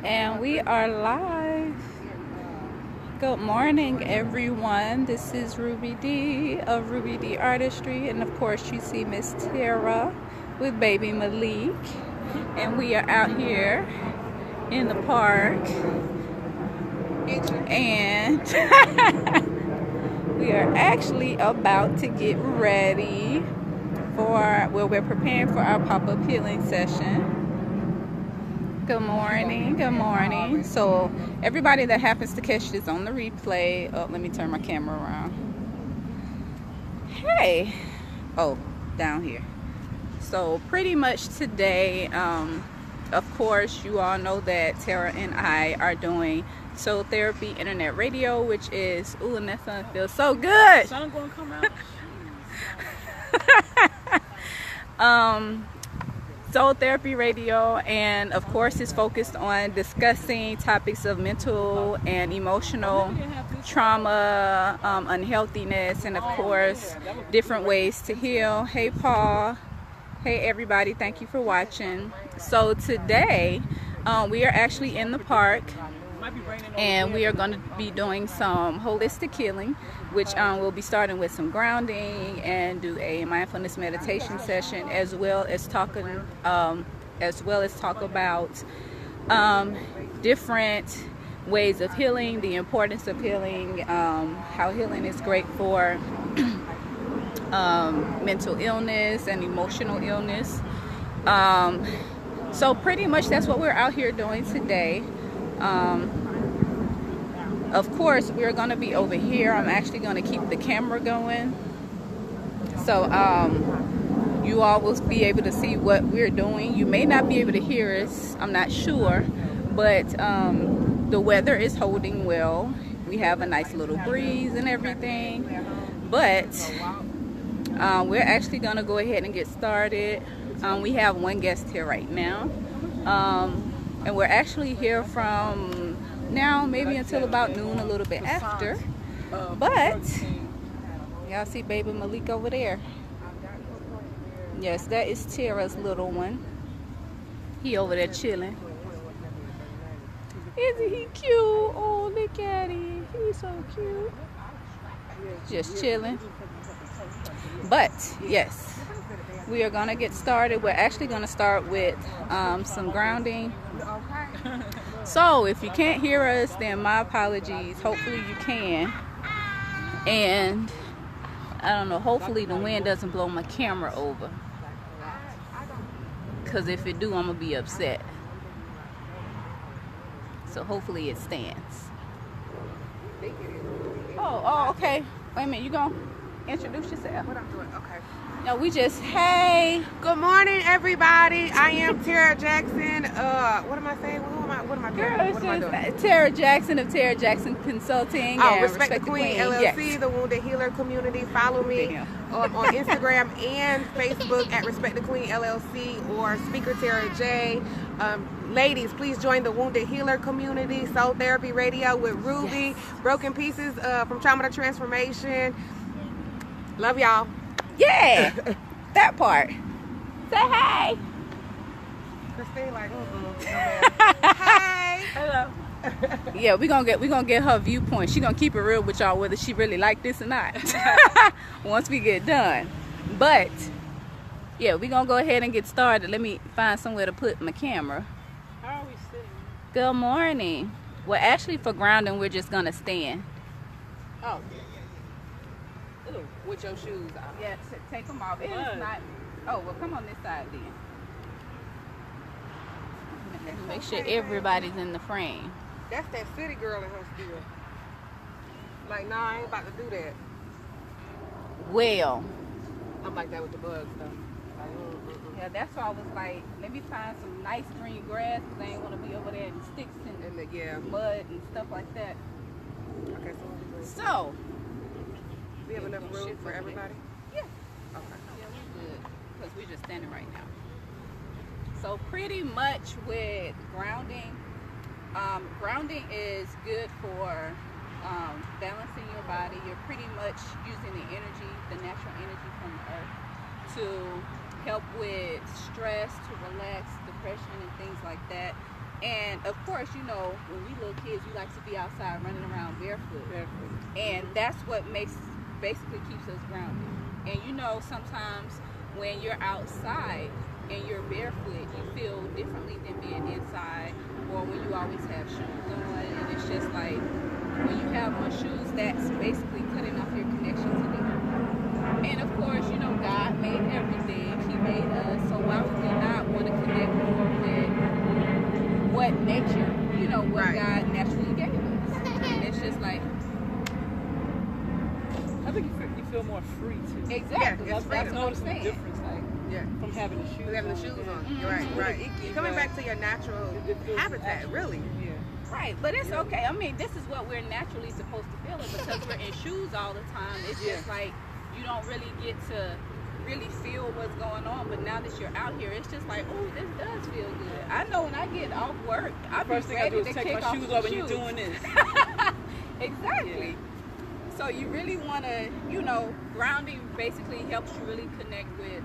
And we are live. Good morning, everyone. This is Ruby D of Ruby D Artistry, and of course you see Miss Tara with baby Malik. And we are out here in the park, and we are actually about to get ready for, well, we're preparing for our pop-up healing session. Good morning, good morning. So everybody that happens to catch this on the replay, oh, let me turn my camera around. Hey, oh, down here. So pretty much today, of course, you all know that Tara and I are doing Soul Therapy Internet Radio, which is, ooh, and that sun feels so good. Sun gonna come out. Soul Therapy Radio, and of course it's focused on discussing topics of mental and emotional trauma, unhealthiness, and of course different ways to heal. Hey Paul, hey everybody, thank you for watching. So today we are actually in the park, and we are going to be doing some holistic healing, which we'll be starting with some grounding and do a mindfulness meditation session, as well as talk about different ways of healing, the importance of healing, how healing is great for mental illness and emotional illness. So pretty much that's what we're out here doing today. Of course, we're going to be over here. I'm actually going to keep the camera going. So you all will be able to see what we're doing. You may not be able to hear us. I'm not sure. But the weather is holding well. We have a nice little breeze and everything. But we're actually going to go ahead and get started. We have one guest here right now. And we're actually here from now maybe until about noon, a little bit after. But y'all see baby Malik over there? Yes, that is Tara's little one. He over there chilling. Isn't he cute? Oh, look at him. He's so cute. Just chilling. But yes, we are gonna get started. We're actually gonna start with some grounding. So if you can't hear us, then my apologies. Hopefully you can. And I don't know, hopefully the wind doesn't blow my camera over, because if it do, I'm gonna be upset. So hopefully it stands. Oh, okay. Wait a minute, you gonna introduce yourself? What I'm doing? Okay. No, we just, hey. Good morning, everybody. I am Tara Jackson. What am I saying? What am I doing? Girl, What am I doing? Tara Jackson of Tara Jackson Consulting. Oh, and Respect the Queen LLC, yes. the Wounded Healer community. Follow me on Instagram and Facebook at Respect the Queen LLC or Speaker Tara J. Ladies, please join the Wounded Healer community, Soul Therapy Radio with Ruby, Broken Pieces from Trauma to Transformation. Love y'all. Yeah, that part. Say hey. Christine like, hi. Hello. Yeah, we gonna get her viewpoint. She gonna keep it real with y'all, whether she really like this or not. Once we get done. But yeah, we gonna go ahead and get started. Let me find somewhere to put my camera. How are we sitting? Good morning. Well, actually for grounding, we're just gonna stand. Oh. Ooh, with your shoes on. Yeah, take them off. It is not. Oh, well, come on this side then. Make sure everybody's in the frame. That's that city girl in her still. Like, nah, I ain't about to do that. Well, I'm like that with the bugs, though. Like, yeah, that's why I was like, let me find some nice green grass, because I ain't want to be over there in sticks and yeah. mud and stuff like that. Okay, So, we have enough room for everybody? Yeah. Okay. Yeah, we're good, because we're just standing right now. So pretty much with grounding, grounding is good for balancing your body. You're pretty much using the energy, the natural energy from the earth, to help with stress, to relax, depression, and things like that. And of course, you know, when we little kids, we like to be outside running around barefoot. And that's what basically keeps us grounded. And you know, sometimes when you're outside and you're barefoot, you feel differently than being inside, or when you always have shoes on. And it's just like, when you have on shoes, that's basically cutting off your connection to the earth. And of course, you know, God made everything. He made us. So why would we not want to connect more with what nature, you know, what God naturally gave us? And it's just like, I think you feel more free too. Exactly. Yeah, that's what I'm the saying. difference, like from having the shoes. Having the shoes on. You're right. You're coming back to your natural habitat, really. Yeah. Right, but it's okay. I mean, this is what we're naturally supposed to feel, and because we're in shoes all the time, it's just like you don't really get to really feel what's going on. But now that you're out here, it's just like, oh, this does feel good. I know when I get off work, I'm First thing I do is take my shoes off when you're doing this. Exactly. So you really want to, you know, grounding basically helps you really connect with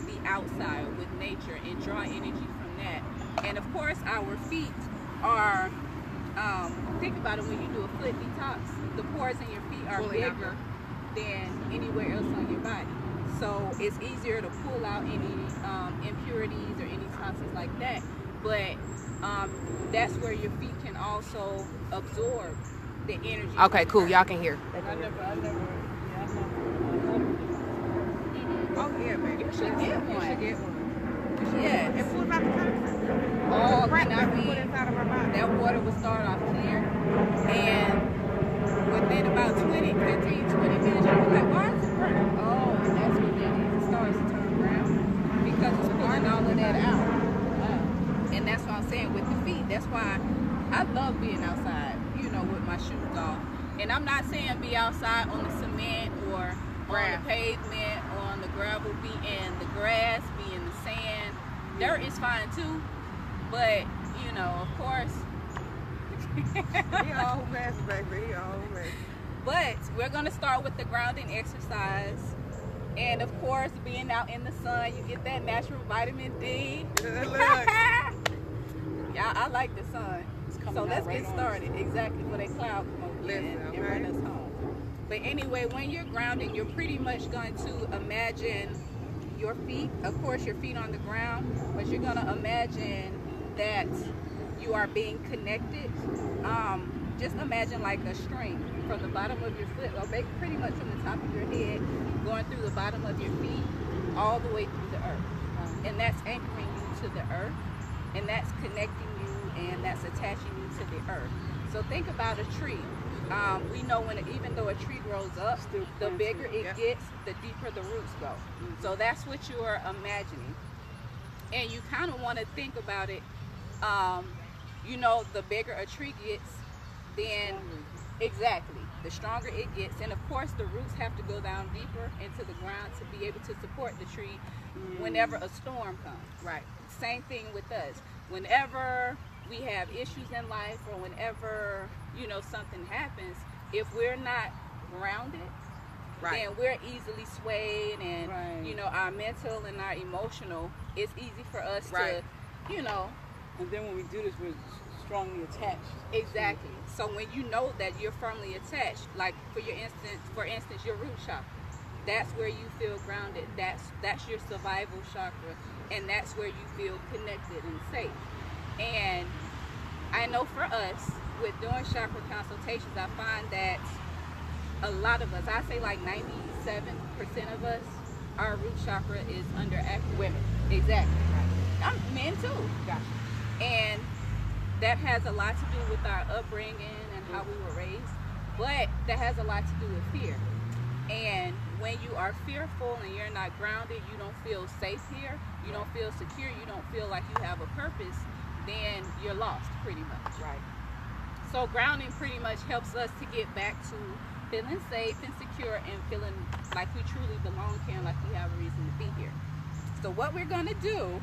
the outside, with nature, and draw energy from that. And of course, our feet are, think about it, when you do a foot detox, the pores in your feet are bigger than anywhere else on your body. So it's easier to pull out any impurities or any toxins like that. But that's where your feet can also absorb the energy. Okay, cool. Y'all can hear. I never. Oh yeah, baby. You should get one. You should get one. Yes. And pulls out the toxins. Oh, Right, I we mean, put inside of our body. that water will start off clear, and within about 15, 20 minutes, you'll be like, why is it burning? Oh, and that's what that is. It starts to turn brown because it's pulling all of that out. And that's what I'm saying with the feet. That's why I love being outside, you know, with my shoes off. And I'm not saying be outside on the cement or on the pavement or on the gravel, be in the grass, be in the sand. Dirt is fine too, but you know, of course. He all mess, baby. He all mess. But we're gonna start with the grounding exercise, and of course, being out in the sun, you get that natural vitamin D. Yeah, I like the sun. So let's get started. Exactly, for that cloud come over and run us home. But anyway, when you're grounding, you're pretty much going to imagine your feet, of course your feet on the ground, but you're going to imagine that you are being connected. Just imagine like a string from the bottom of your foot, or pretty much from the top of your head, going through the bottom of your feet, all the way through the earth. And that's anchoring you to the earth, and that's connecting you, and that's attaching you to the earth. So think about a tree. We know even though a tree grows up, the bigger it gets, the deeper the roots go. So that's what you're imagining. And you kind of want to think about it, you know, the bigger a tree gets, then exactly, the stronger it gets. And of course, the roots have to go down deeper into the ground to be able to support the tree whenever a storm comes. Right. Same thing with us. Whenever we have issues in life, or whenever, you know, something happens, if we're not grounded, then we're easily swayed, and you know, our mental and our emotional, it's easy for us to, you know. And then when we do this, we're strongly attached. Exactly. So when you know that you're firmly attached, like for instance, your root chakra, that's where you feel grounded. That's your survival chakra, and that's where you feel connected and safe. And I know for us, with doing chakra consultations, I find that a lot of us, I say like 97% of us, our root chakra is underactive. Women. Exactly. Men too. Gotcha. And that has a lot to do with our upbringing and how we were raised, but that has a lot to do with fear. And when you are fearful and you're not grounded, you don't feel safe here, you don't feel secure, you don't feel like you have a purpose, then you're lost pretty much. Right. So grounding pretty much helps us to get back to feeling safe and secure and feeling like we truly belong here and like we have a reason to be here. So what we're gonna do,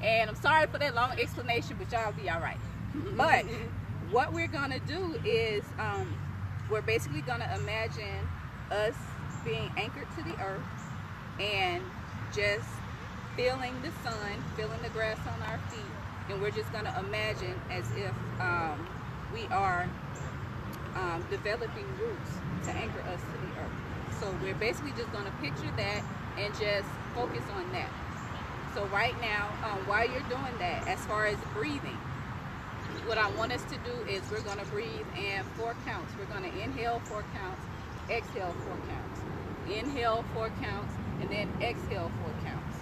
and I'm sorry for that long explanation, but y'all be all right. But what we're gonna do is we're basically gonna imagine us being anchored to the earth and just feeling the sun, feeling the grass on our feet, and we're just going to imagine as if we are developing roots to anchor us to the earth. So we're basically just going to picture that and just focus on that. So right now, while you're doing that, as far as breathing, what I want us to do is we're going to breathe in 4 counts. We're going to inhale 4 counts, exhale 4 counts. Inhale 4 counts, and then exhale 4 counts.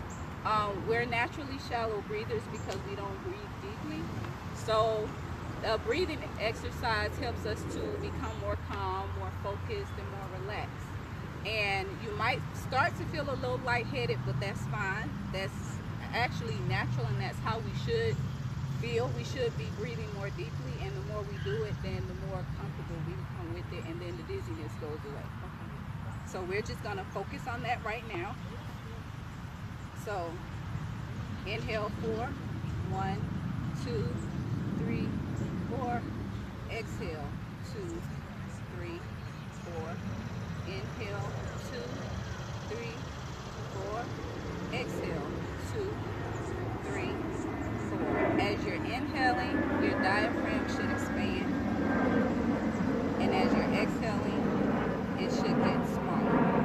We're naturally shallow breathers because we don't breathe deeply. So a breathing exercise helps us to become more calm, more focused, and more relaxed. And you might start to feel a little lightheaded, but that's fine. That's actually natural, and that's how we should feel. We should be breathing more deeply, and the more we do it, then the more comfortable we become with it, and then the dizziness goes away. So we're just going to focus on that right now. So inhale 4, 1, 2, 3, 4. Exhale 2, 3, 4. Inhale 2, 3, 4. Exhale 2, 3, 4. As you're inhaling, your diaphragm should expand, and as you're exhaling, it should get smaller.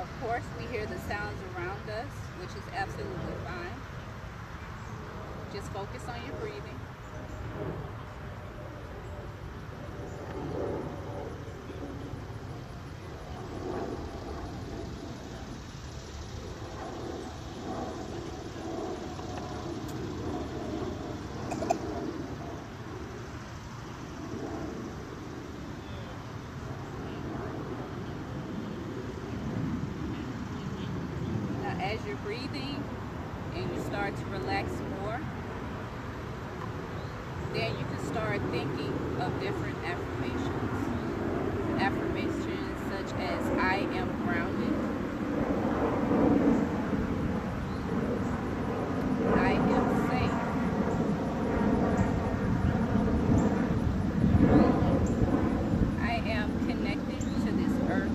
Of course, we hear the sounds around us, which is absolutely fine. Just focus on your breathing. Now, as you're breathing and you start to relax more, then you can start thinking of different affirmations. Affirmations such as, I am grounded. I am safe. I am connected to this earth.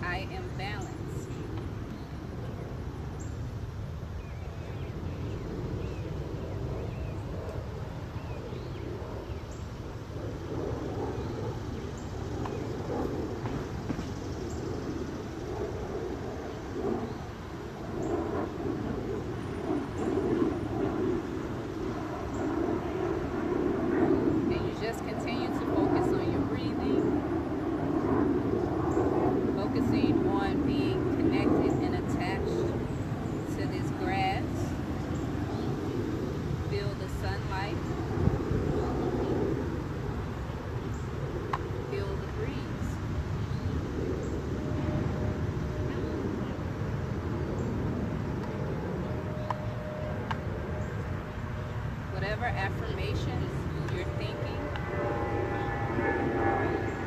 I am balanced. And you just continue to focus on your breathing, focusing on being connected and attached to this grass. Feel the sunlight. Feel the breeze. Whatever affirmations you're thinking,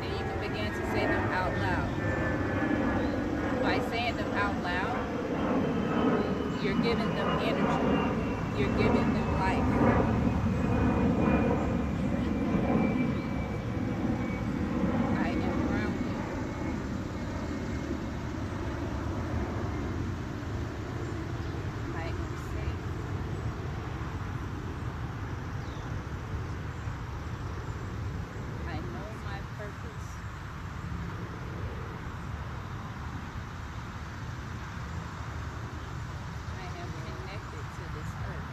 then you can begin to say them out loud. By saying them out loud, you're giving them energy. You're giving them life. I am grounded. I am safe. I know my purpose. I am connected to this earth.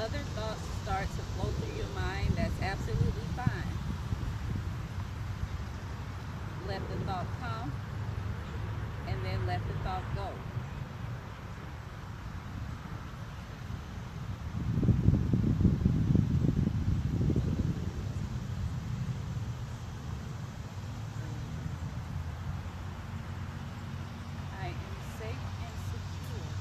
other thoughts start to flow through your mind, that's absolutely fine. Let the thought come, and then let the thought go. I am safe and secure.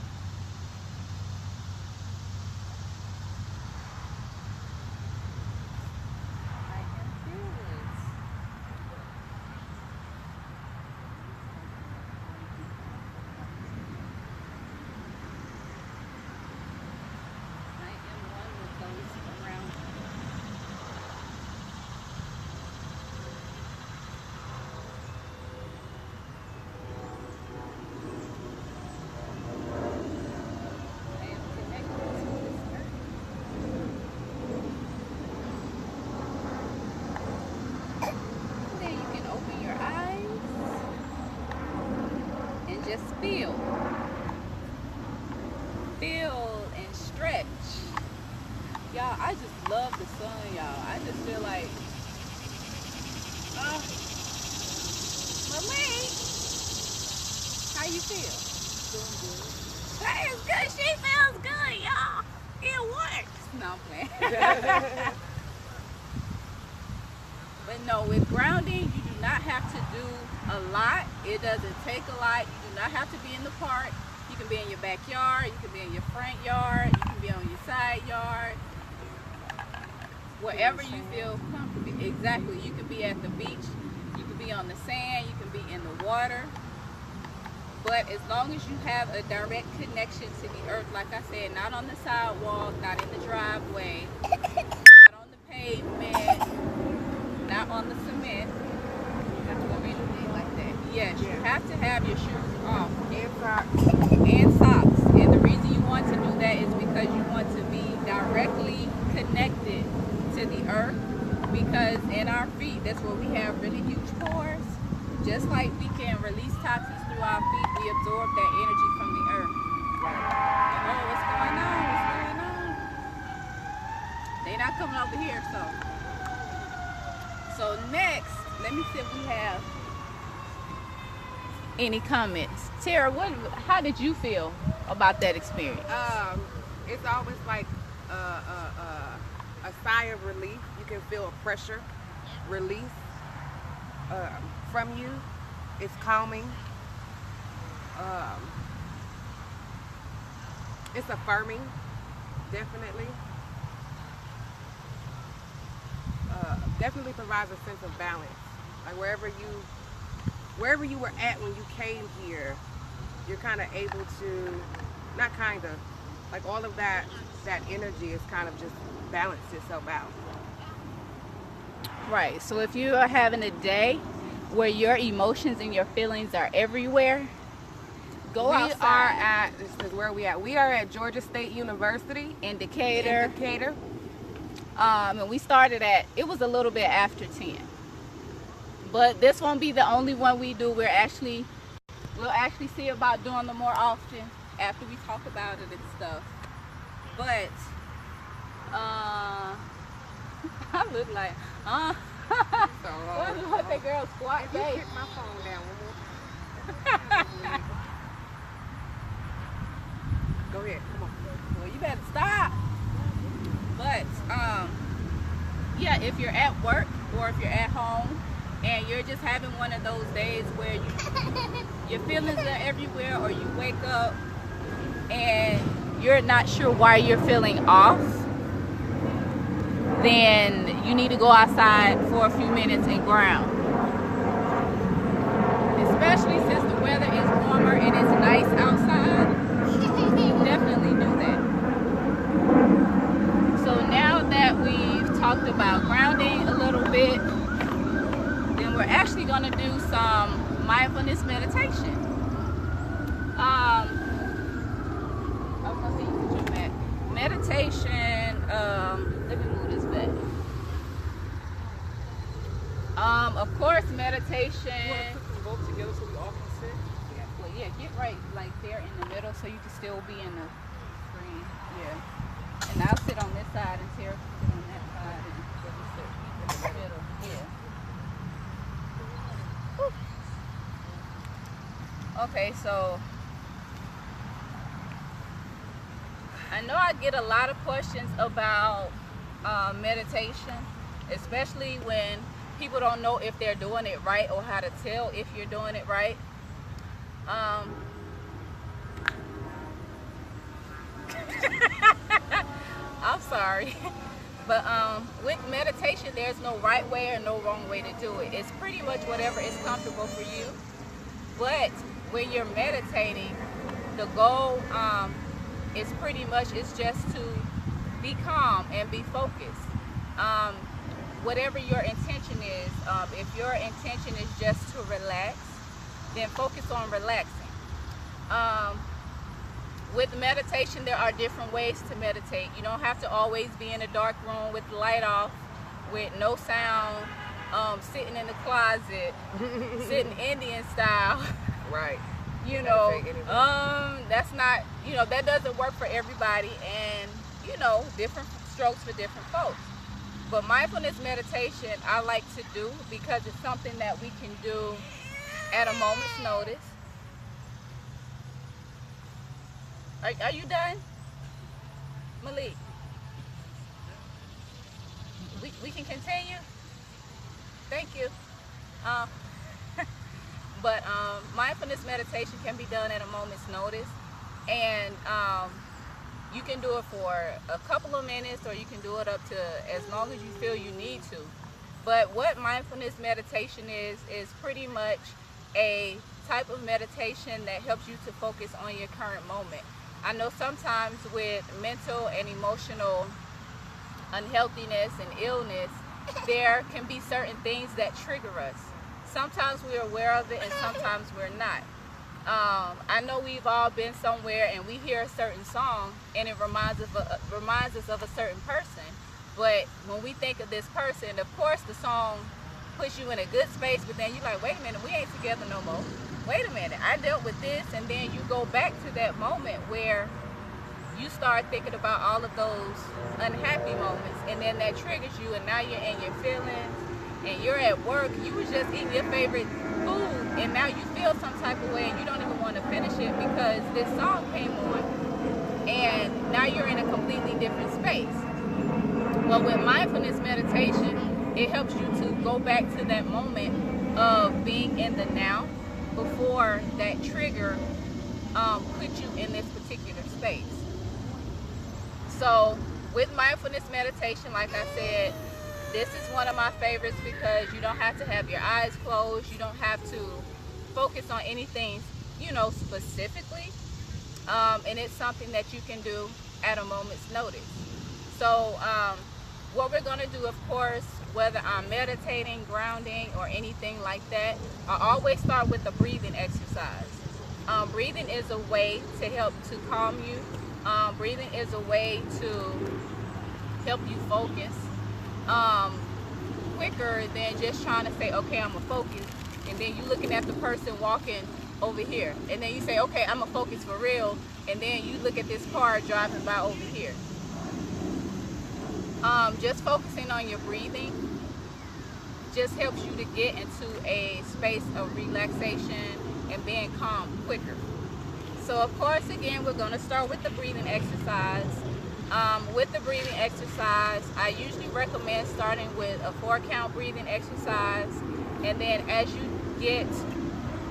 I am fearless. I am one with those around me. I am connected to this earth. Then you can open your eyes and just feel. Feel and stretch. Y'all, I just love the sun, y'all. I just feel like, Malik, how you feel? Feeling good. That is good. She feels good, y'all. It works. No, I'm playing. But no, with grounding, you do not have to do a lot. It doesn't take a lot. You do not have to be in the park. You can be in your backyard. You can be in your front yard. You can be on your side yard. Wherever you feel comfortable. Exactly. You can be at the beach. You can be on the sand. You can be in the water. But as long as you have a direct connection to the earth, like I said, not on the sidewalk, not in the driveway, not on the pavement, not on the cement, or anything like that. Yes, you have to have your shoes off. And socks. And the reason you want to do that is because you want to be directly connected to the earth, because in our feet, that's where we have really huge pores. Just like we can release toxins through our feet, we absorb that energy from the earth. Oh, what's going on? What's going on? They not coming over here, so next, let me see if we have any comments. Tara, how did you feel about that experience? It's always like a sigh of relief. You can feel a pressure release from you. It's calming. It's affirming, definitely. Definitely provides a sense of balance. Like wherever you were at when you came here, you're kind of able to, not kind of, like all of that energy is kind of just balanced itself out. Right. So if you are having a day where your emotions and your feelings are everywhere, go outside. This is where we at. We are at Georgia State University in Decatur. And we started it was a little bit after 10. But this won't be the only one we do. We'll actually see about doing them more often after we talk about it and stuff. But I look like what that girl squat if you face. hit my phone down one more. Go ahead, come on. Well, you better stop. But yeah, if you're at work or if you're at home and you're just having one of those days where your feelings are everywhere, or you wake up and you're not sure why you're feeling off, then you need to go outside for a few minutes and ground. Especially since the weather is warmer and it's nice outside, definitely do that. So now that we've talked about grounding a little bit, then we're actually going to do some mindfulness meditation. I was going to say you can jump back. Meditation, let me move this back. Of course, meditation. You want to put them both together so we all can sit? Yeah, get right like there in the middle so you can still be in the screen. Yeah. And I'll sit on this side and Tara can sit on that side and we'll just sit in the middle here. Whew. Okay, so I know I get a lot of questions about meditation, especially when people don't know if they're doing it right or how to tell if you're doing it right. I'm sorry. But with meditation, there's no right way or no wrong way to do it. It's pretty much whatever is comfortable for you. But when you're meditating, the goal is pretty much just to be calm and be focused. Whatever your intention is, if your intention is just to relax, then focus on relaxing. With meditation, there are different ways to meditate. You don't have to always be in a dark room with the light off, with no sound, sitting in the closet, sitting Indian style. Right. You know, that's not, you know, that doesn't work for everybody, and, you know, different strokes for different folks. But mindfulness meditation I like to do because it's something that we can do at a moment's notice. Are you done, Malik? We can continue? Thank you. But mindfulness meditation can be done at a moment's notice, and you can do it for a couple of minutes, or you can do it up to as long as you feel you need to. But what mindfulness meditation is pretty much a type of meditation that helps you to focus on your current moment. I know sometimes with mental and emotional unhealthiness and illness, there can be certain things that trigger us. Sometimes we're aware of it and sometimes we're not. I know we've all been somewhere and we hear a certain song and it reminds us of a certain person. But when we think of this person, of course the song puts you in a good space, but then you're like, wait a minute, we ain't together no more. Wait a minute, I dealt with this, and then you go back to that moment where you start thinking about all of those unhappy moments, and then that triggers you, and now you're in your feelings, and you're at work, you was just eating your favorite food, and now you feel some type of way, and you don't even want to finish it because this song came on, and now you're in a completely different space. Well, with mindfulness meditation, it helps you to go back to that moment of being in the now, before that trigger puts you in this particular space. So with mindfulness meditation, like I said, this is one of my favorites because you don't have to have your eyes closed. You don't have to focus on anything, you know, specifically. And it's something that you can do at a moment's notice. So what we're going to do, of course, whether I'm meditating, grounding, or anything like that, I always start with a breathing exercise. Breathing is a way to help to calm you. Breathing is a way to help you focus quicker than just trying to say, okay, I'm going to focus. And then you're looking at the person walking over here. And then you say, okay, I'm going to focus for real. And then you look at this car driving by over here. Just focusing on your breathing just helps you to get into a space of relaxation and being calm quicker. So of course, again, we're going to start with the breathing exercise. With the breathing exercise, I usually recommend starting with a 4-count breathing exercise, and then as you get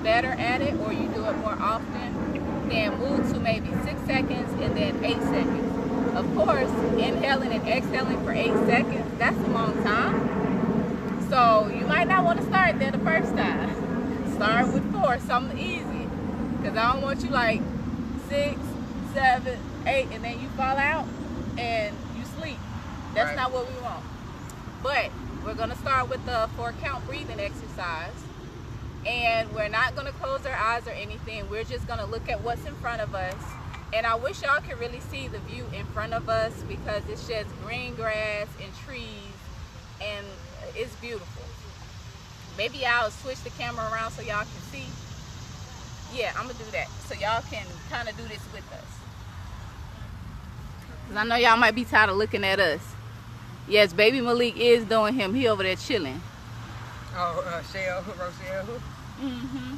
better at it or you do it more often, then move to maybe 6 seconds and then 8 seconds. Of course, inhaling and exhaling for 8 seconds, that's a long time. So you might not want to start there the first time. Start with 4, something easy. Because I don't want you like 6, 7, 8, and then you fall out and you sleep. That's Right. not what we want. But we're going to start with the 4-count breathing exercise. And we're not going to close our eyes or anything. We're just going to look at what's in front of us. And I wish y'all could really see the view in front of us because it's just green grass and trees and it's beautiful. Maybe I'll switch the camera around so y'all can see. Yeah, I'm gonna do that so y'all can kind of do this with us. Cause I know y'all might be tired of looking at us. Yes, baby Malik is doing him. He over there chilling. Oh, Rochelle. Mm-hmm.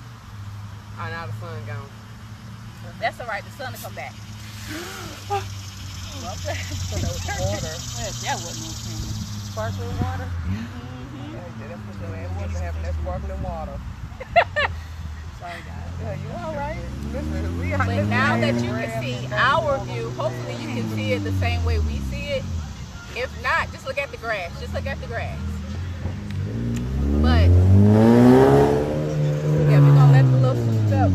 Oh, now the sun gone. That's all right. The sun will come back. So that was water. That wasn't no thing. Sparkling water? Mm-hmm. That's what your ass wants to have, that sparkling water. Sorry, guys. Yeah, you all right? Listen, But now that you can see our view, hopefully you can see it the same way we see it. If not, just look at the grass. Just look at the grass. But yeah, we're gonna let the little stuff.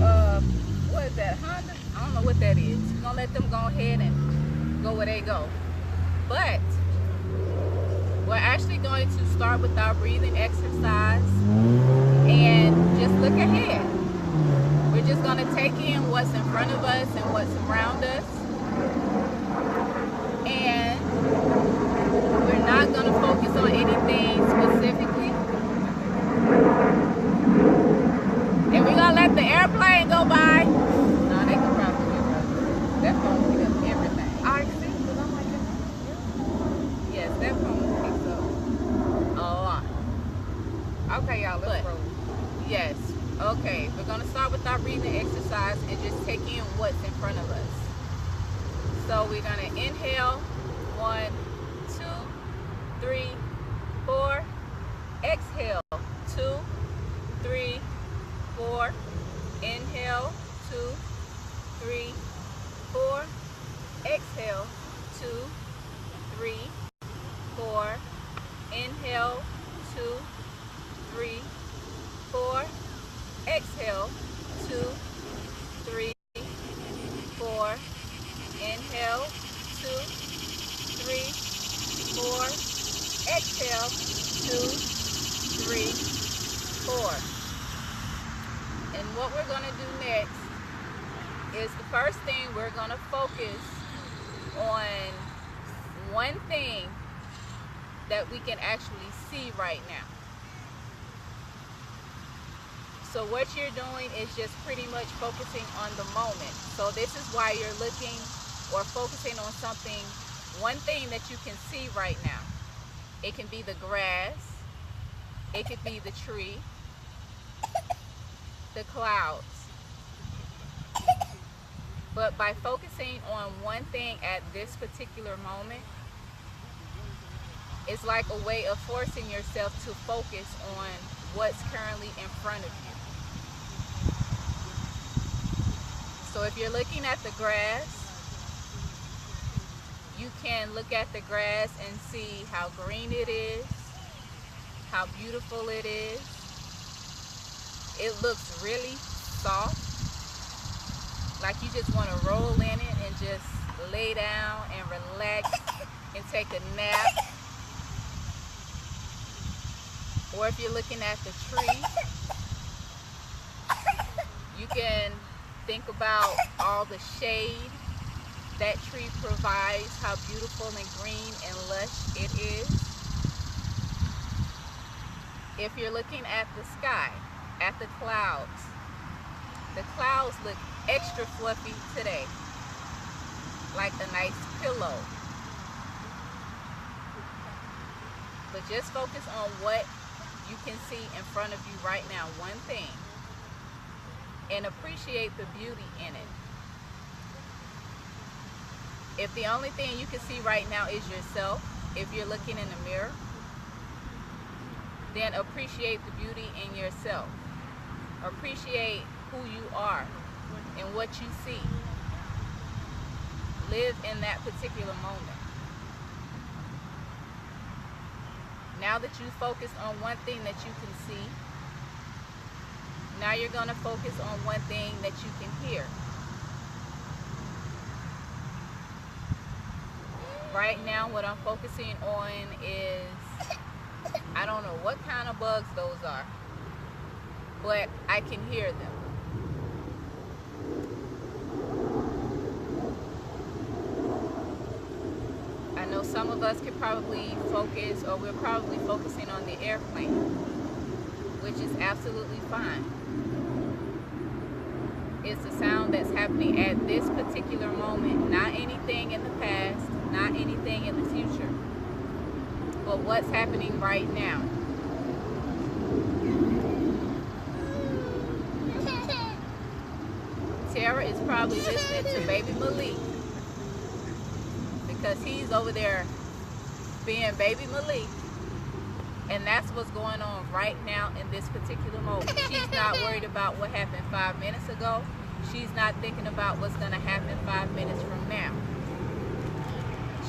What is that? Honda? I don't know what that is. We're gonna let them go ahead and go where they go. But we're actually going to start with our breathing exercise and just look ahead. We're just going to take in what's in front of us and what's around us. And we're not going to focus on anything specifically. And we're going to let the airplane go by. No, they can probably do it. That phone pick up everything. I see, because I'm like, Yes, that phone picks up a lot. okay, y'all, let's roll. Yes. Okay, we're going to start with our breathing exercise and just take in what's in front of us. So we're going to inhale, 1, 2, 3, 4. Exhale, 2, 3, 4. Inhale, 2, 3, 4. Exhale, 2, 3, 4. Inhale, 2, 3, 4. Exhale, 2, 3, 4. Inhale, 2, 3, 4. Exhale, 2, 3, 4. And what we're going to do next is the first thing we're going to focus on one thing that we can actually see right now. So what you're doing is just pretty much focusing on the moment. So this is why you're looking or focusing on something, one thing that you can see right now. It can be the grass, it could be the tree, the clouds. But by focusing on one thing at this particular moment, it's like a way of forcing yourself to focus on what's currently in front of you. So if you're looking at the grass, you can look at the grass and see how green it is, how beautiful it is. It looks really soft, like you just want to roll in it and just lay down and relax and take a nap. Or if you're looking at the tree, you can think about all the shade that tree provides, how beautiful and green and lush it is. If you're looking at the sky, at the clouds look extra fluffy today, like a nice pillow. But just focus on what you can see in front of you right now, one thing, and appreciate the beauty in it. If the only thing you can see right now is yourself, if you're looking in the mirror, then appreciate the beauty in yourself. Appreciate who you are and what you see. Live in that particular moment. Now that you focus on one thing that you can see, now you're going to focus on one thing that you can hear. Right now, what I'm focusing on is, I don't know what kind of bugs those are, but I can hear them. I know some of us could probably focus, or we're probably focusing on the airplane, which is absolutely fine. It's the sound that's happening at this particular moment, not anything in the past, about what's happening right now. Tara is probably listening to baby Malik because he's over there being baby Malik, and that's what's going on right now in this particular moment. She's not worried about what happened 5 minutes ago. She's not thinking about what's going to happen 5 minutes from now.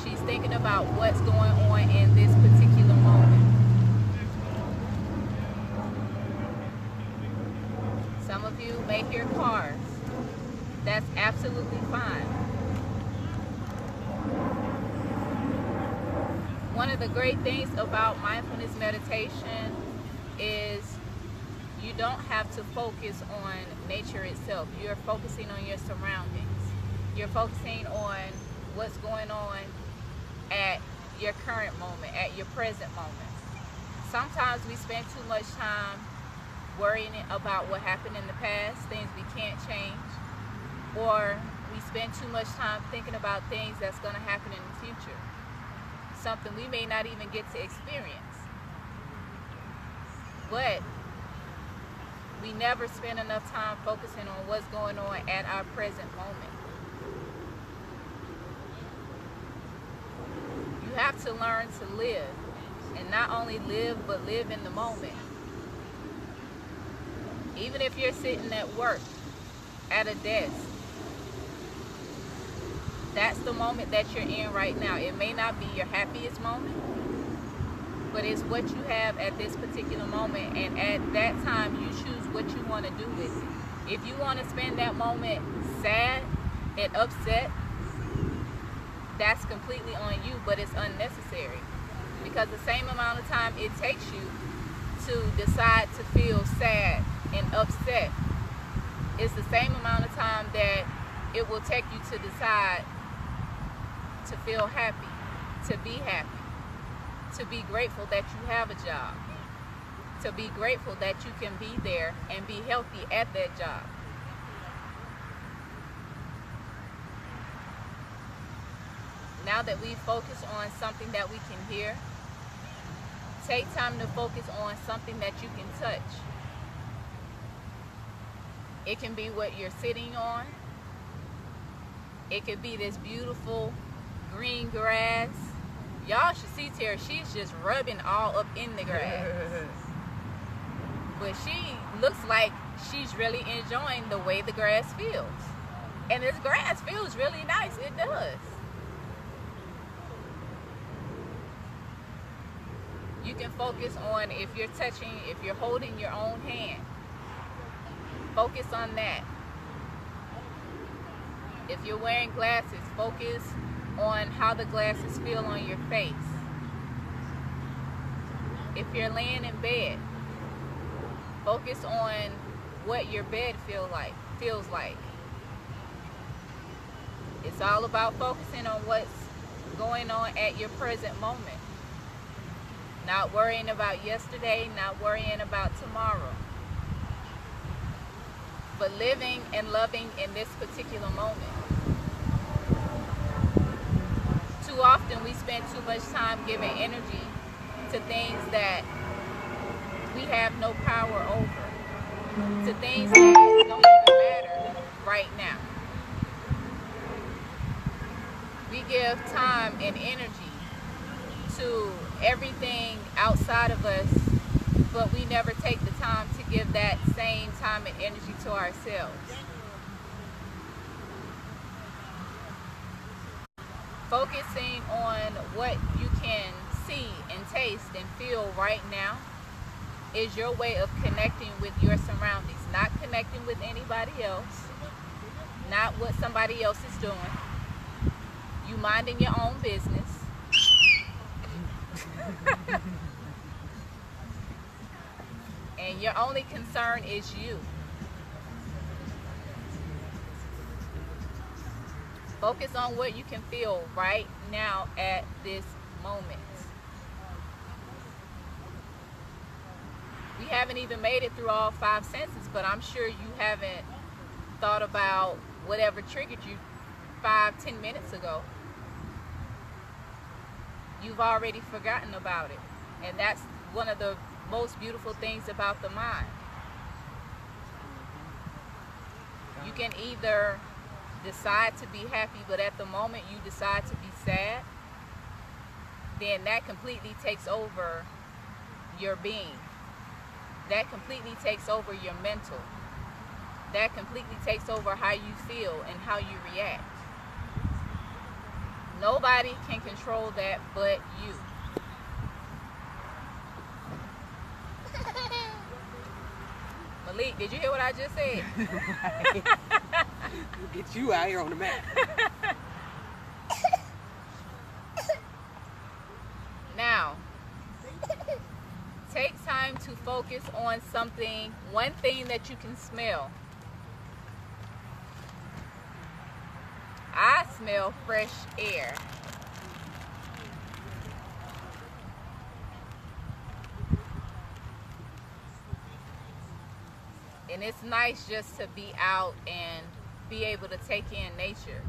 She's thinking about what's going on in this particular moment. Some of you may hear cars. That's absolutely fine. One of the great things about mindfulness meditation is you don't have to focus on nature itself. You're focusing on your surroundings. You're focusing on what's going on at your current moment, at your present moment. Sometimes we spend too much time worrying about what happened in the past, things we can't change, or we spend too much time thinking about things that's going to happen in the future, something we may not even get to experience. But we never spend enough time focusing on what's going on at our present moment. You have to learn to live, and not only live, but live in the moment. Even if you're sitting at work, at a desk, that's the moment that you're in right now. It may not be your happiest moment, but it's what you have at this particular moment, and at that time you choose what you want to do with it. If you want to spend that moment sad and upset, that's completely on you, but it's unnecessary, because the same amount of time it takes you to decide to feel sad and upset is the same amount of time that it will take you to decide to feel happy, to be happy, to be grateful that you have a job, to be grateful that you can be there and be healthy at that job. Now that we focus on something that we can hear, take time to focus on something that you can touch. It can be what you're sitting on. It could be this beautiful green grass. Y'all should see Tara. She's just rubbing all up in the grass. But she looks like she's really enjoying the way the grass feels. And this grass feels really nice. It does. You can focus on if you're holding your own hand. Focus on that. If you're wearing glasses, focus on how the glasses feel on your face. If you're laying in bed, focus on what your bed feels like. It's all about focusing on what's going on at your present moment. Not worrying about yesterday, not worrying about tomorrow. But living and loving in this particular moment. Too often we spend too much time giving energy to things that we have no power over, to things that don't even matter right now. We give time and energy to everything outside of us, but we never take the time to give that same time and energy to ourselves. Focusing on what you can see and taste and feel right now is your way of connecting with your surroundings, not connecting with anybody else, not what somebody else is doing. You minding your own business. And your only concern is you. Focus on what you can feel right now at this moment. We haven't even made it through all 5 senses, but I'm sure you haven't thought about whatever triggered you 5-10 minutes ago. you've already forgotten about it. And that's one of the most beautiful things about the mind. You can either decide to be happy, but at the moment you decide to be sad, then that completely takes over your being. That completely takes over your mental. That completely takes over how you feel and how you react. Nobody can control that but you. Malik, did you hear what I just said? Get you out here on the map. Now, take time to focus on something, one thing that you can smell. I smell fresh air. And it's nice just to be out and be able to take in nature.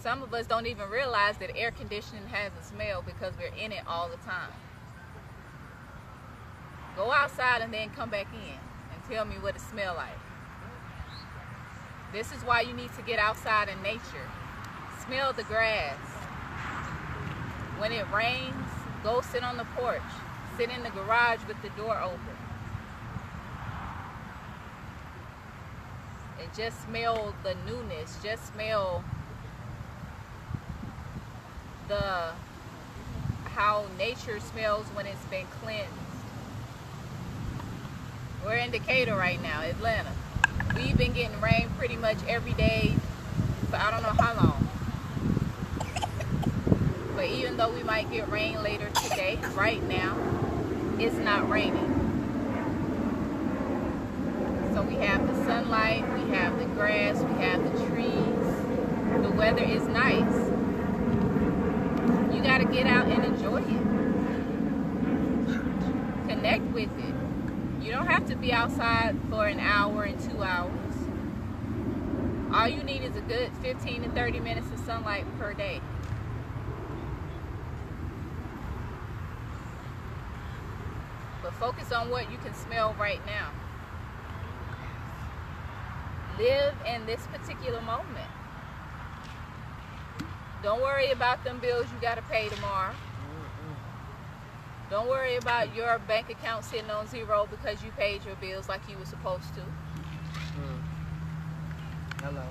Some of us don't even realize that air conditioning has a smell because we're in it all the time. Go outside and then come back in and tell me what it smells like. This is why you need to get outside in nature. Smell the grass. When it rains, go sit on the porch. Sit in the garage with the door open. And just smell the newness. Just smell how nature smells when it's been cleansed. We're in Decatur right now, Atlanta. We've been getting rain pretty much every day for I don't know how long. But even though we might get rain later today, right now, it's not raining. So we have the sunlight, we have the grass, we have the trees. The weather is nice. You got to get out and enjoy it. Connect with it. You don't have to be outside for an hour and 2 hours. All you need is a good 15 to 30 minutes of sunlight per day. But focus on what you can smell right now. Live in this particular moment. Don't worry about them bills you got to pay tomorrow. Don't worry about your bank account sitting on zero because you paid your bills like you were supposed to. Hello.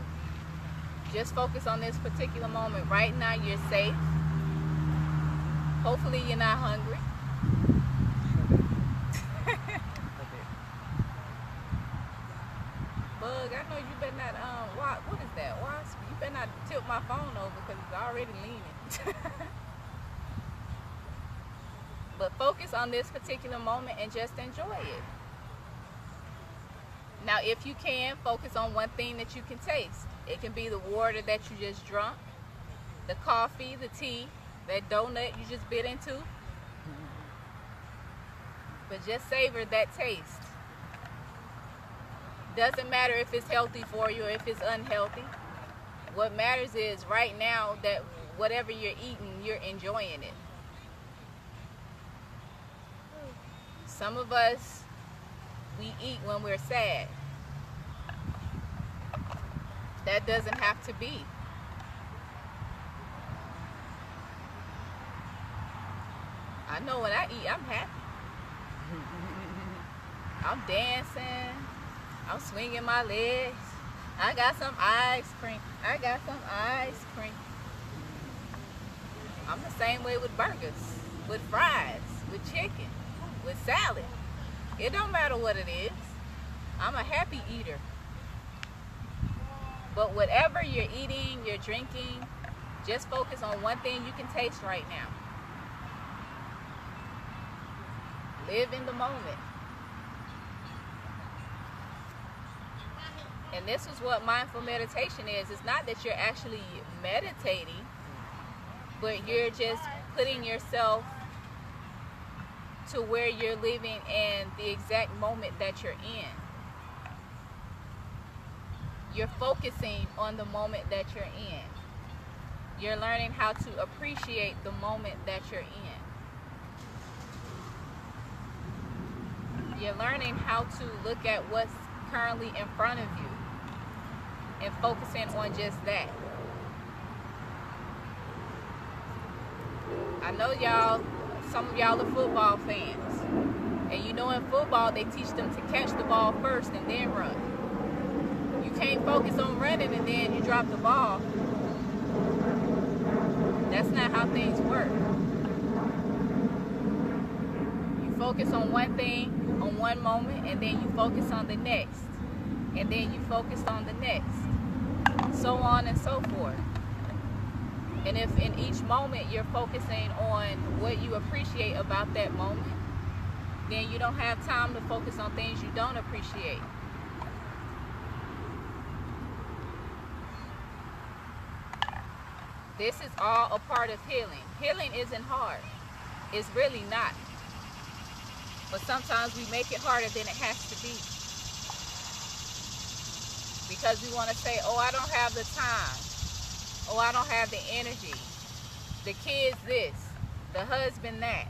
Just focus on this particular moment. Right now you're safe. Hopefully you're not hungry. Bug, I know you better not, what is that? Wasp? You better not tilt my phone over because it's already leaning. But focus on this particular moment and just enjoy it. Now, if you can, focus on one thing that you can taste. It can be the water that you just drunk, the coffee, the tea, that donut you just bit into. But just savor that taste. Doesn't matter if it's healthy for you or if it's unhealthy. What matters is right now that whatever you're eating, you're enjoying it. Some of us, we eat when we're sad. That doesn't have to be. I know when I eat, I'm happy. I'm dancing. I'm swinging my legs. I got some ice cream. I got some ice cream. I'm the same way with burgers, with fries, with chicken, with salad. It don't matter what it is. I'm a happy eater. But whatever you're eating, you're drinking, just focus on one thing you can taste right now. Live in the moment. And this is what mindful meditation is. It's not that you're actually meditating, but you're just putting yourself to where you're living in the exact moment that you're in. You're focusing on the moment that you're in. You're learning how to appreciate the moment that you're in. You're learning how to look at what's currently in front of you and focusing on just that. I know y'all, some of y'all are football fans. And you know in football, they teach them to catch the ball first and then run. You can't focus on running and then you drop the ball. That's not how things work. You focus on one thing, on one moment, and then you focus on the next. And then you focus on the next. So on and so forth. And if in each moment you're focusing on what you appreciate about that moment, then you don't have time to focus on things you don't appreciate. This is all a part of healing. Healing isn't hard. It's really not. But sometimes we make it harder than it has to be. Because we want to say, oh, I don't have the time. Oh, I don't have the energy. The kids this. The husband that.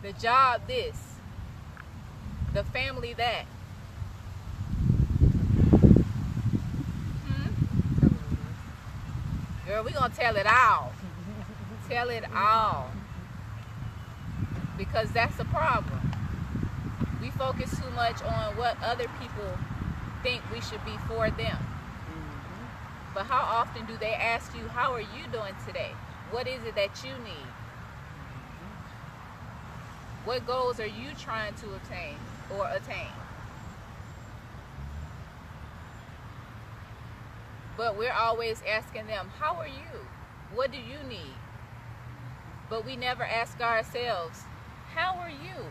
The job this. The family that. Girl, we're going to tell it all. Tell it all. Because that's the problem. We focus too much on what other people think we should be for them. But how often do they ask you, how are you doing today? What is it that you need? What goals are you trying to obtain or attain? But we're always asking them, how are you? What do you need? But we never ask ourselves, how are you?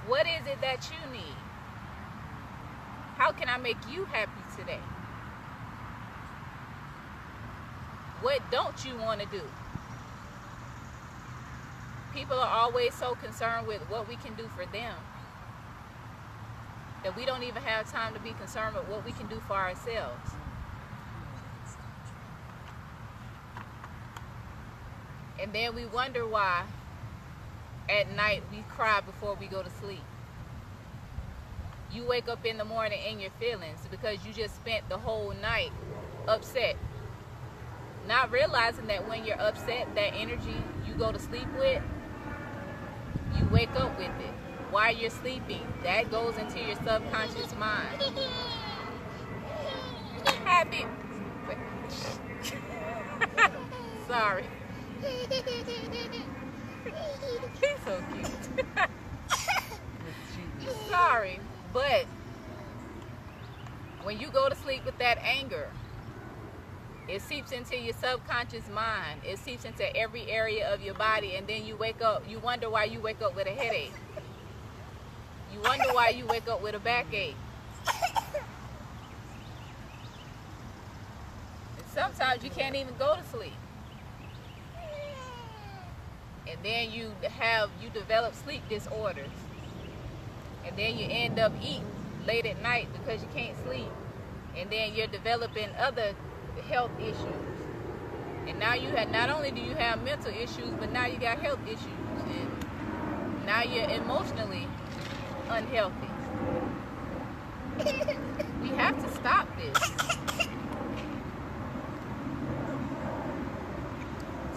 What is it that you need? How can I make you happy today? What don't you want to do? People are always so concerned with what we can do for them that we don't even have time to be concerned with what we can do for ourselves. And then we wonder why at night we cry before we go to sleep. You wake up in the morning in your feelings because you just spent the whole night upset. Not realizing that when you're upset, that energy you go to sleep with, you wake up with it. While you're sleeping, that goes into your subconscious mind. Happy. Sorry. He's so cute. Sorry, but when you go to sleep with that anger, it seeps into your subconscious mind. It seeps into every area of your body, and then you wake up. You wonder why you wake up with a headache. You wonder why you wake up with a backache. And sometimes you can't even go to sleep. And then you develop sleep disorders. And then you end up eating late at night because you can't sleep. And then you're developing other health issues. And now you have, not only do you have mental issues, but now you got health issues. And now you're emotionally unhealthy. We have to stop this.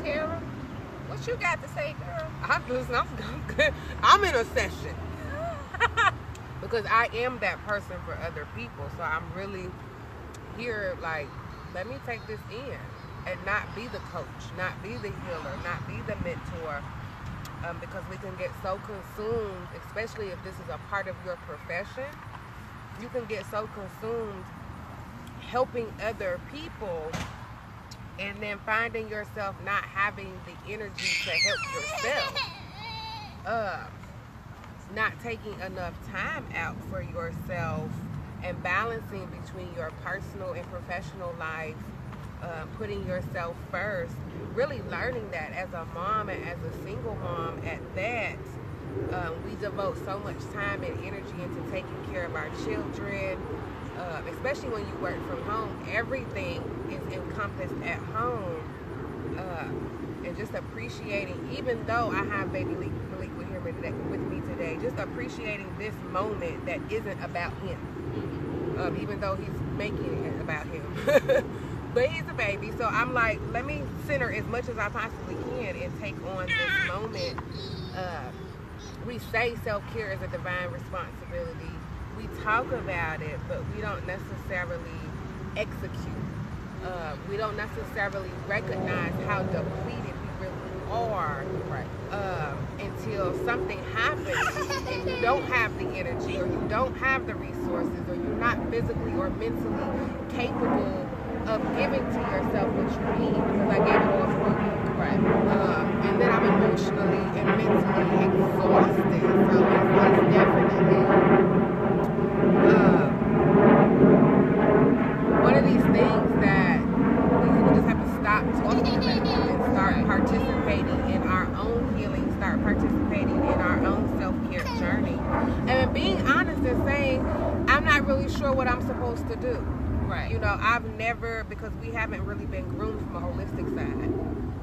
Tara, what you got to say, girl? I'm good. I'm in a session. Because I am that person for other people. So I'm really here, like, let me take this in and not be the coach, not be the healer, not be the mentor. Because we can get so consumed, especially if this is a part of your profession, you can get so consumed helping other people and then finding yourself not having the energy to help yourself. Not taking enough time out for yourself and balancing between your personal and professional life, putting yourself first, really learning that as a mom and as a single mom at that. We devote so much time and energy into taking care of our children, especially when you work from home. Everything is encompassed at home. and just appreciating, even though I have baby Malik with me today, just appreciating this moment that isn't about him. Even though he's making it about him. But he's a baby, so I'm like, let me center as much as I possibly can and take on this moment. We say self-care is a divine responsibility. We talk about it, but we don't necessarily execute. We don't necessarily recognize how depleted we really are until something happens and you don't have the energy, or you don't have the resources, or you're not physically or mentally capable of giving to yourself what you need, because I gave it all for a week. And then I'm emotionally and mentally exhausted. So it's definitely one of these things that we just have to stop talking about and start participating in our own healing, start participating in our own self-care journey. And being honest and saying, I'm not really sure what I'm supposed to do. You know, I've never, because we haven't really been groomed from a holistic side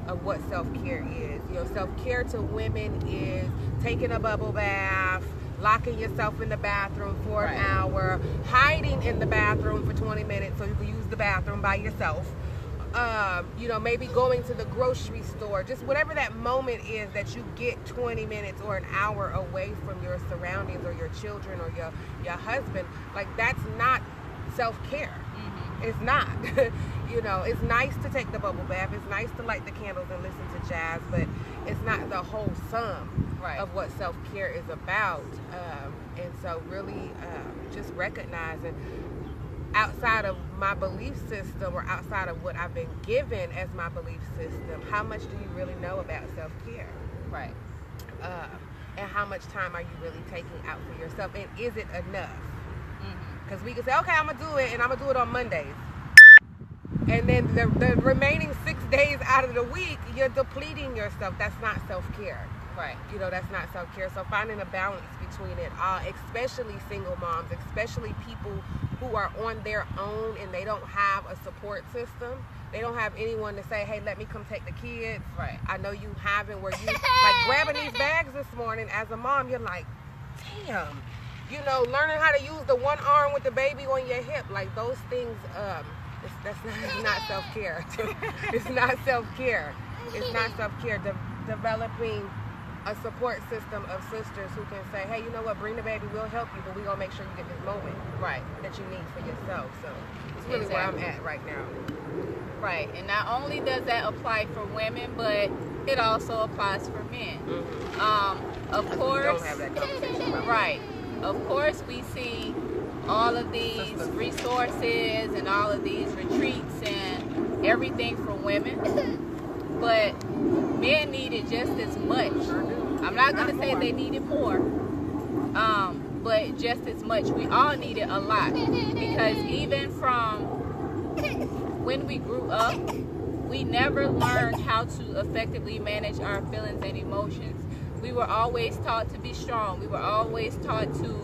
of what self-care is. You know, self-care to women is taking a bubble bath, locking yourself in the bathroom for an hour, hiding in the bathroom for 20 minutes so you can use the bathroom by yourself. You know, maybe going to the grocery store, just whatever that moment is that you get 20 minutes or an hour away from your surroundings or your children or your husband. Like, that's not self-care. It's not. You know, it's nice to take the bubble bath. It's nice to light the candles and listen to jazz, but it's not the whole sum of what self-care is about. And so really just recognizing, outside of my belief system or outside of what I've been given as my belief system, how much do you really know about self-care? And how much time are you really taking out for yourself? And is it enough? Because we can say, okay, I'm going to do it, and I'm going to do it on Mondays. And then the remaining 6 days out of the week, you're depleting yourself. That's not self-care. You know, that's not self-care. So finding a balance between it all, especially single moms, especially people who are on their own and they don't have a support system. They don't have anyone to say, hey, let me come take the kids. I know you haven't, where you, like grabbing these bags this morning as a mom, you're like, damn. You know, learning how to use the one arm with the baby on your hip, like those things, it's not self-care. It's not self-care. It's not self-care. Developing a support system of sisters who can say, hey, you know what, bring the baby, we'll help you, but we're going to make sure you get this moment that you need for yourself. So it's really where I'm at right now. And not only does that apply for women, but it also applies for men. Of course. We don't have that conversation about Of course, we see all of these resources and all of these retreats and everything for women, but men need it just as much. I'm not going to say they need it more, but just as much. We all need it a lot, because even from when we grew up, we never learned how to effectively manage our feelings and emotions. We were always taught to be strong. We were always taught to,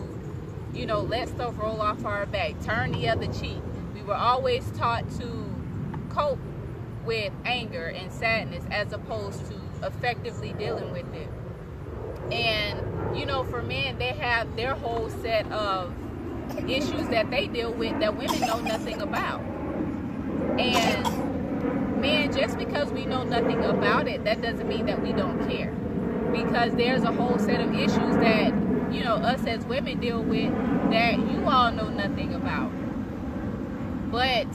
you know, let stuff roll off our back, turn the other cheek. We were always taught to cope with anger and sadness as opposed to effectively dealing with it. And, you know, for men, they have their whole set of issues that they deal with that women know nothing about. And men, just because we know nothing about it, that doesn't mean that we don't care. Because there's a whole set of issues that, you know, us as women deal with that you all know nothing about. But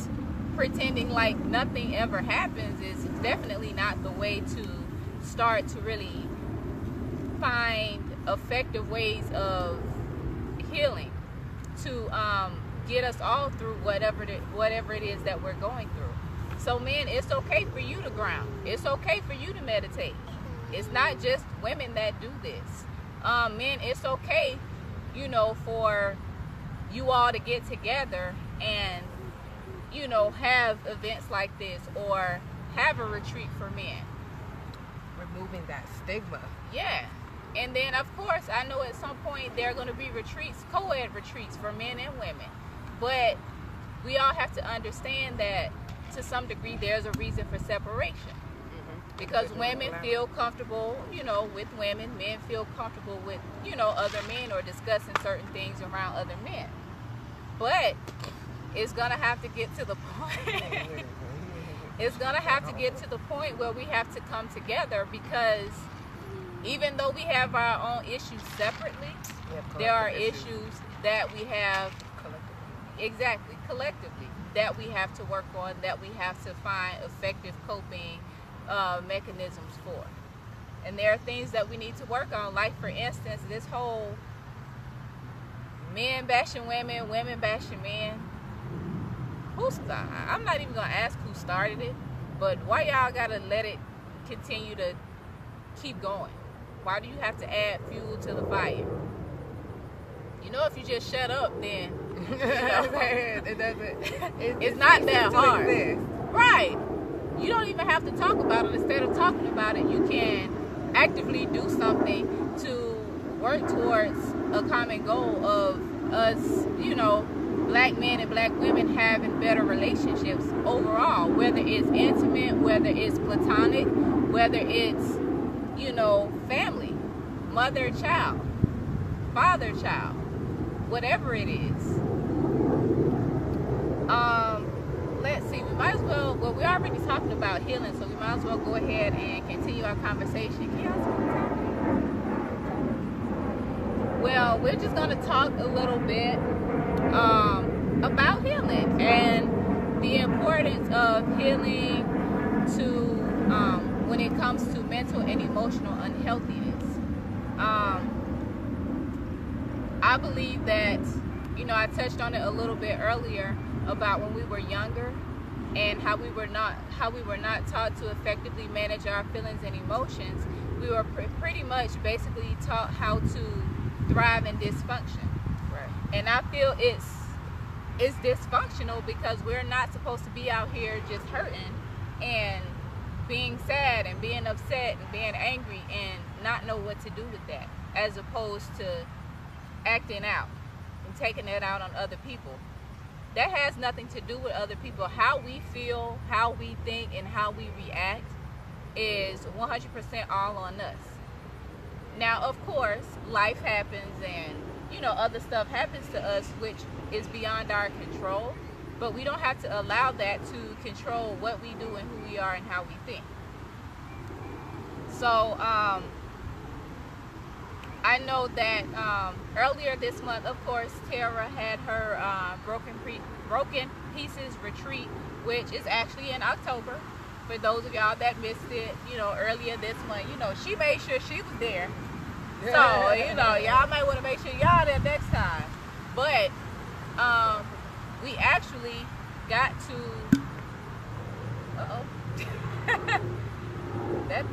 pretending like nothing ever happens is definitely not the way to start to really find effective ways of healing to get us all through whatever it is that we're going through. So men, it's okay for you to ground. It's okay for you to meditate. It's not just women that do this. Men, it's okay, you know, for you all to get together and, you know, have events like this or have a retreat for men. Removing that stigma. Yeah. And then, of course, I know at some point there are going to be retreats, co-ed retreats for men and women. But we all have to understand that to some degree there's a reason for separation. because women feel comfortable, with women. Men feel comfortable with, other men or discussing certain things around other men. But it's gonna have to get to the point. It's gonna have to get to the point where we have to come together, because even though we have our own issues separately, there are issues that we have collectively that we have to work on, that we have to find effective coping mechanisms for. And there are things that we need to work on, like for instance, this whole men bashing women, women bashing men. I'm not even gonna ask who started it, but why y'all gotta let it continue to keep going? Why do you have to add fuel to the fire? If you just shut up, then it doesn't. It's not that hard, exist. right? You don't even have to talk about it. Instead of talking about it, you can actively do something to work towards a common goal of us, black men and black women having better relationships overall, whether it's intimate, whether it's platonic, whether it's, family, mother, child, father, child, whatever it is. Let's see, we might as well, we're already talking about healing, so we might as well go ahead and continue our conversation. Can y'all see what's happening? Well, we're just going to talk a little bit about healing and the importance of healing to when it comes to mental and emotional unhealthiness. I believe that, I touched on it a little bit earlier about when we were younger and how we were not taught to effectively manage our feelings and emotions. We were pretty much basically taught how to thrive in dysfunction. Right. And I feel it's dysfunctional because we're not supposed to be out here just hurting and being sad and being upset and being angry and not know what to do with that, as opposed to acting out and taking that out on other people. That has nothing to do with other people. How we feel, how we think, and how we react is 100% all on us. Now, of course, life happens and, other stuff happens to us which is beyond our control, but we don't have to allow that to control what we do and who we are and how we think. So, I know that earlier this month, of course, Tara had her Broken Pieces retreat, which is actually in October. For those of y'all that missed it, earlier this month, she made sure she was there. So, y'all might want to make sure y'all there next time. But we actually got to... Uh-oh. that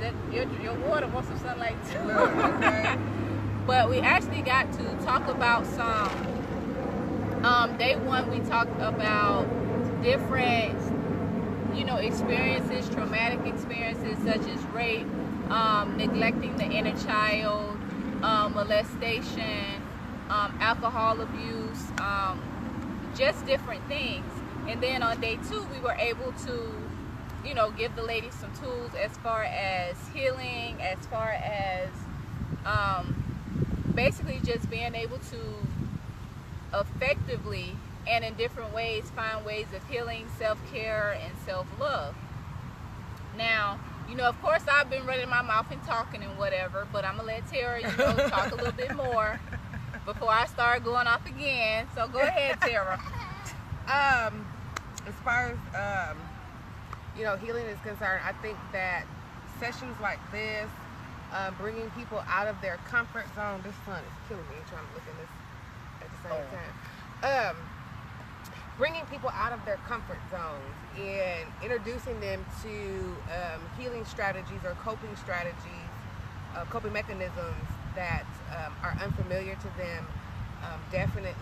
your water wants some sunlight too. Okay. But we actually got to talk about some, day one we talked about different, experiences, traumatic experiences such as rape, neglecting the inner child, molestation, alcohol abuse, just different things. And then on day two, we were able to, give the ladies some tools as far as healing, as far as, basically just being able to effectively and in different ways find ways of healing, self-care, and self-love. Now, of course I've been running my mouth and talking and whatever, but I'm going to let Tara, talk a little bit more before I start going off again. So go ahead, Tara. As far as, healing is concerned, I think that sessions like this, bringing people out of their comfort zone. This sun is killing me trying to look at this at the same time. Bringing people out of their comfort zones and introducing them to healing strategies or coping strategies, coping mechanisms that are unfamiliar to them, definitely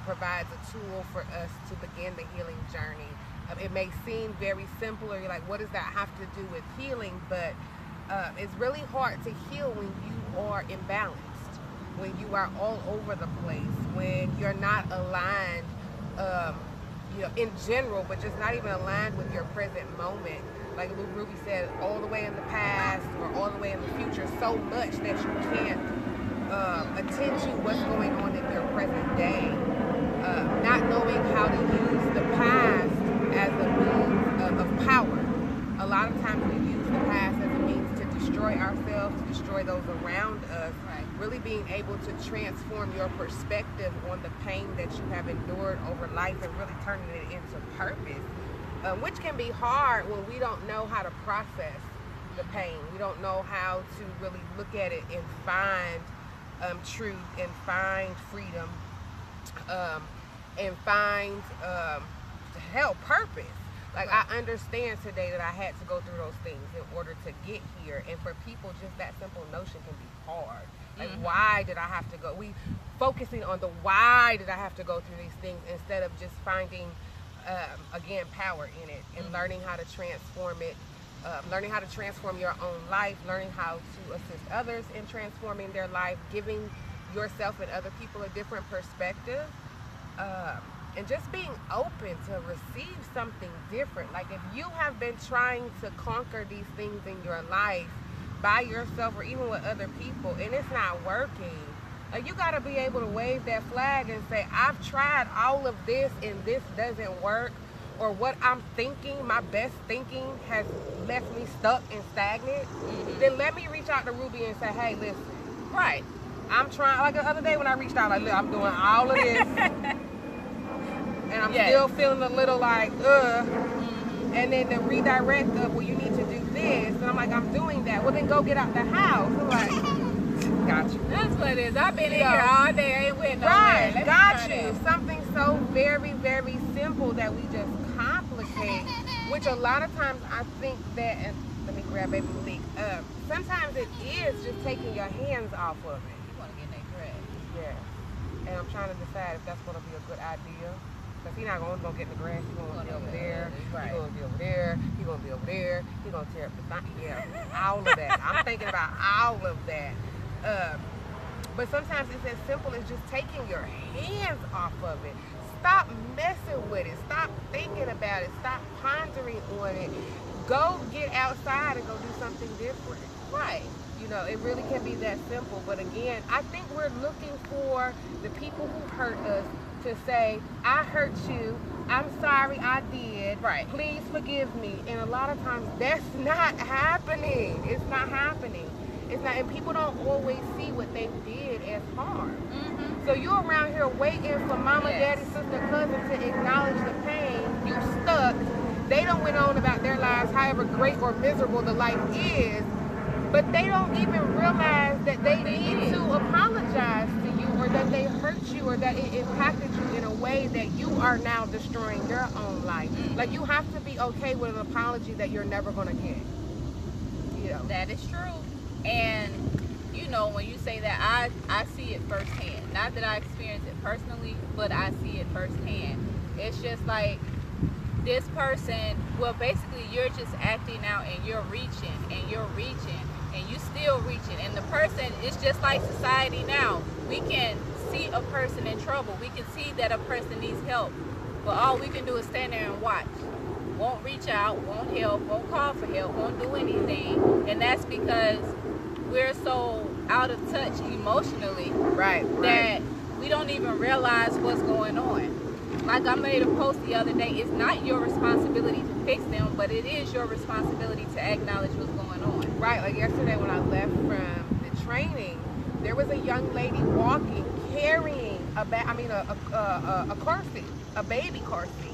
provides a tool for us to begin the healing journey. It may seem very simple, or you're like, what does that have to do with healing? But it's really hard to heal when you are imbalanced, when you are all over the place, when you're not aligned, in general, but just not even aligned with your present moment. Like Ruby said, all the way in the past or all the way in the future, so much that you can't attend to what's going on in your present day. Not knowing how to use the past as a means of power. A lot of times we use the past as a means to destroy ourselves, to destroy those around us. Right. Really being able to transform your perspective on the pain that you have endured over life and really turning it into purpose, which can be hard when we don't know how to process the pain. We don't know how to really look at it and find truth and find freedom and find purpose. Like, I understand today that I had to go through those things in order to get here. And for people, just that simple notion can be hard. Like, why did I have to go? We focusing on the why did I have to go through these things instead of just finding, again, power in it and learning how to transform it, learning how to transform your own life, learning how to assist others in transforming their life, giving yourself and other people a different perspective. And just being open to receive something different. Like, if you have been trying to conquer these things in your life by yourself or even with other people and it's not working, like, you got to be able to wave that flag and say, I've tried all of this and this doesn't work, or what I'm thinking, my best thinking has left me stuck and stagnant. Then let me reach out to Ruby and say, hey, listen, Right. I'm trying. Like the other day when I reached out, like, look, I'm doing all of this. And I'm still feeling a little like, and then the redirect of, well, you need to do this. And I'm like, I'm doing that. Well, then go get out the house. I'm like, got you. That's what it is. I've been in here all day. I ain't went nowhere. Right, got you. Something so very, very simple that we just complicate, which a lot of times I think that, and let me grab Baby Malik, sometimes it is just taking your hands off of it. You want to get in that grass. Yeah. And I'm trying to decide if that's going to be a good idea. Because he's not going to get in the grass. He's going to be over there. Right. He's going to be over there. He's going to be over there. He's going to tear up the thing. Yeah, all of that. I'm thinking about all of that. But sometimes it's as simple as just taking your hands off of it. Stop messing with it. Stop thinking about it. Stop pondering on it. Go get outside and go do something different. Right. You know, it really can be that simple. But again, I think we're looking for the people who hurt us to say, I hurt you, I'm sorry I did, Right. please forgive me. And a lot of times that's not happening. It's not happening. It's not, and people don't always see what they did as harm. So you're around here waiting for mama, daddy, sister, cousin to acknowledge the pain. You stuck. They don't went on about their lives, however great or miserable the life is, but they don't even realize that they need to apologize to you, or that they hurt you, or that it impacted you in a way that you are now destroying your own life. Like, you have to be okay with an apology that you're never going to get. You know. That is true. And, you know, when you say that, I see it firsthand. Not that I experience it personally, but I see it firsthand. It's just like, this person, well, basically you're just acting out and you're reaching and you're reaching and you still reaching. And the person, it's just like society now. We can see a person in trouble. We can see that a person needs help. But all we can do is stand there and watch. Won't reach out, won't help, won't call for help, won't do anything. And that's because we're so out of touch emotionally that we don't even realize what's going on. Like I made a post the other day, it's not your responsibility to fix them, but it is your responsibility to acknowledge what's going on. Right, like yesterday when I left from the training, there was a young lady walking, carrying a car seat, a baby car seat.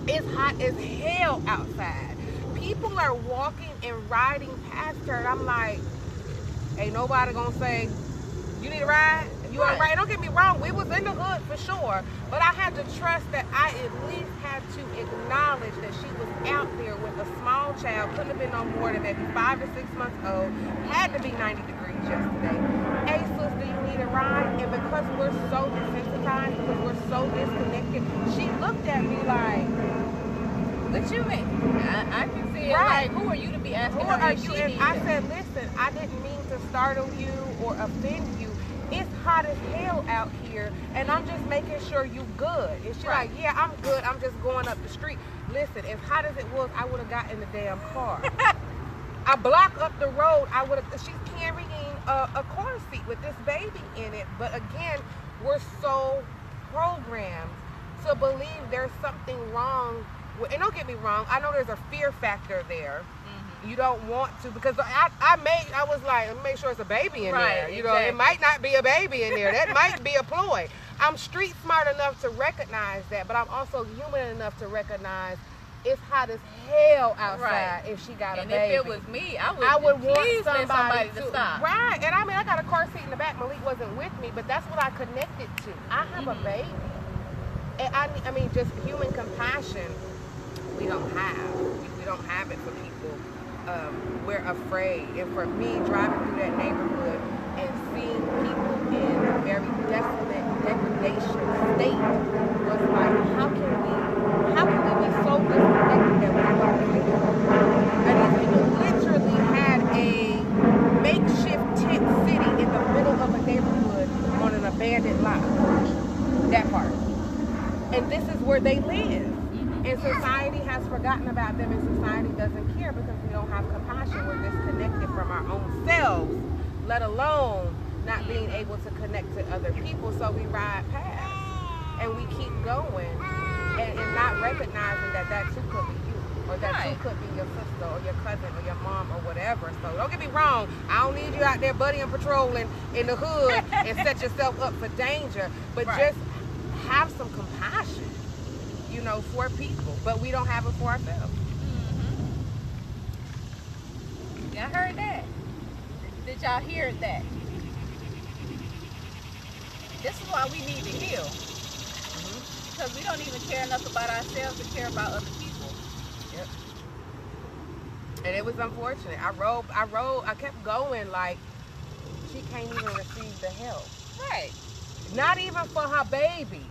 It's hot as hell outside. People are walking and riding past her, and I'm like, ain't nobody gonna say, you need a ride? You want a ride? Don't get me wrong, we was in the hood for sure, but I had to trust that I at least had to acknowledge that she was out there with a small child, couldn't have been no more than maybe 5 or 6 months old, had to be 90 degrees yesterday. Hey sister, you need a ride? And because we're so desensitized, because we're so disconnected, she looked at me like, What you mean? I can see it. Like, who are you to be asking who her are if you? she And needs I it? said, listen, I didn't mean to startle you or offend you. it's hot as hell out here, and I'm just making sure you good. And she like, yeah, I'm good. I'm just going up the street. Listen, as hot as it was, I would have got in the damn car. I block up the road. I would have. She's carrying a car seat with this baby in it. But again, we're so programmed to believe there's something wrong. And don't get me wrong, I know there's a fear factor there. Mm-hmm. You don't want to, because I was like, let me make sure it's a baby in there. You know, it might not be a baby in there. That might be a ploy. I'm street smart enough to recognize that, but I'm also human enough to recognize it's hot as hell outside if she got a baby. And if it was me, I would want somebody to stop. Right. And I mean, I got a car seat in the back. Malik wasn't with me, but that's what I connected to. I have a baby. And I mean, just human compassion, we don't have. We don't have it for people. We're afraid. And for me, driving through that neighborhood and seeing people in a very desolate degradation state was like, how can we be so disconnected that we don't really know? And these people literally had a makeshift tent city in the middle of a neighborhood on an abandoned lot. That part. And this is where they live. And society has forgotten about them, and society doesn't care because we don't have compassion. We're disconnected from our own selves, let alone not being able to connect to other people. So we ride past and we keep going and not recognizing that too could be you, or that too could be your sister or your cousin or your mom or whatever. So don't get me wrong, I don't need you out there buddying patrolling in the hood and set yourself up for danger, but just have some compassion, you know, for people. But we don't have it for ourselves. Y'all heard that? Did y'all hear that? This is why we need to heal. Because we don't even care enough about ourselves to care about other people. Yep. And it was unfortunate. I kept going like, she can't even receive the help. Right. Not even for her baby.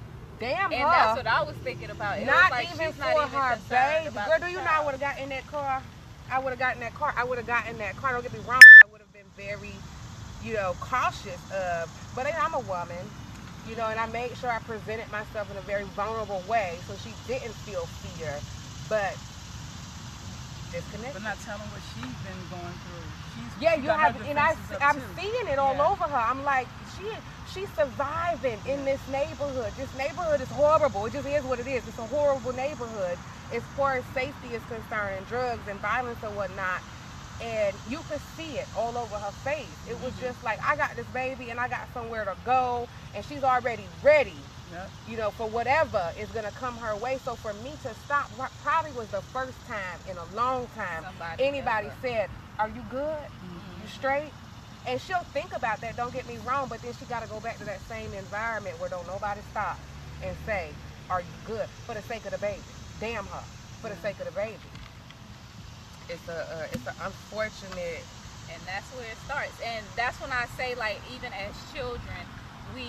Damn her. And that's what I was thinking about. It not like even for not even her baby. Girl, do you know I would have got in that car? I would have gotten that car. Don't get me wrong. I would have been very, you know, cautious of. But I'm a woman, you know, and I made sure I presented myself in a very vulnerable way so she didn't feel fear, but disconnected. But not telling what she's been going through. You have, and I'm seeing it all over her. I'm like, she's surviving in this neighborhood. This neighborhood is horrible. It just is what it is. It's a horrible neighborhood as far as safety is concerned, and drugs and violence and whatnot. And you could see it all over her face. It was just like, I got this baby and I got somewhere to go, and she's already ready, you know, for whatever is going to come her way. So for me to stop probably was the first time in a long time anybody said, are you good? You straight? And she'll think about that, don't get me wrong, but then she got to go back to that same environment where don't nobody stop and say, are you good? For the sake of the baby. Damn her. For the sake of the baby. It's an unfortunate. And that's where it starts. And that's when I say, like, even as children, we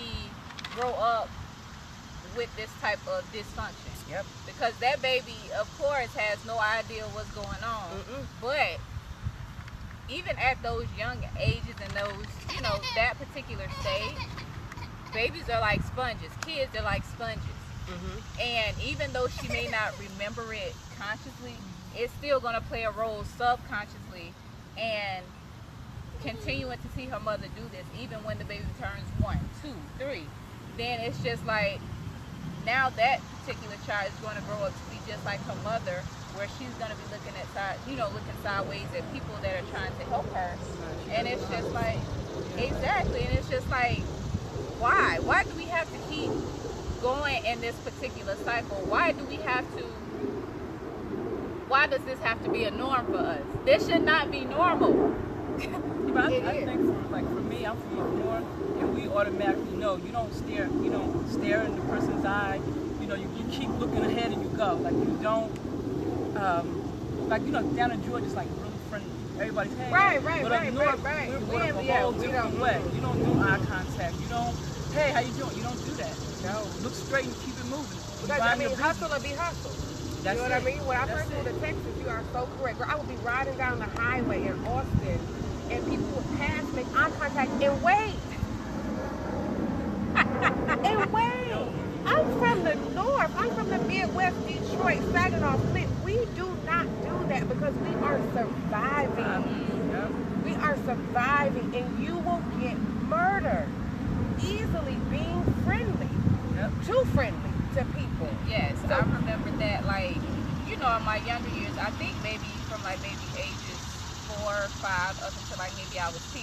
grow up with this type of dysfunction. Yep. Because that baby, of course, has no idea what's going on. But even at those young ages and those, you know, that particular stage, babies are like sponges. Kids are like sponges. And even though she may not remember it consciously, it's still going to play a role subconsciously, and continuing to see her mother do this, even when the baby turns 1, 2, 3, then it's just like, now that particular child is going to grow up to be just like her mother, where she's going to be looking sideways at people that are trying to help her. And it's just like, exactly, and it's just like, why do we have to keep going in this particular cycle? Why does this have to be a norm for us? This should not be normal. But I think for me, I'm from up north, and we automatically know you don't stare in the person's eye. You know, you keep looking ahead and you go. Like you don't down in Georgia, it's like really friendly. Everybody's hey. Right. But up north, we're a whole different way. You don't do eye contact. You don't, hey, how you doing? You don't do that. No. Look straight and keep it moving. Because, I mean, hustle or be hustled. You know what I mean? When I first moved to Texas, you are so correct. Girl, I would be riding down the highway in Austin, and people would pass, make eye contact, and wave. in West Detroit, Saginaw, Flint, we do not do that because we are surviving. Yep. We are surviving, and you will get murdered easily being friendly, Yep. too friendly to people. Yes, So- I remember that. Like, you know, in my younger years, I think maybe from like maybe ages 4 or 5 up until like maybe I was 10,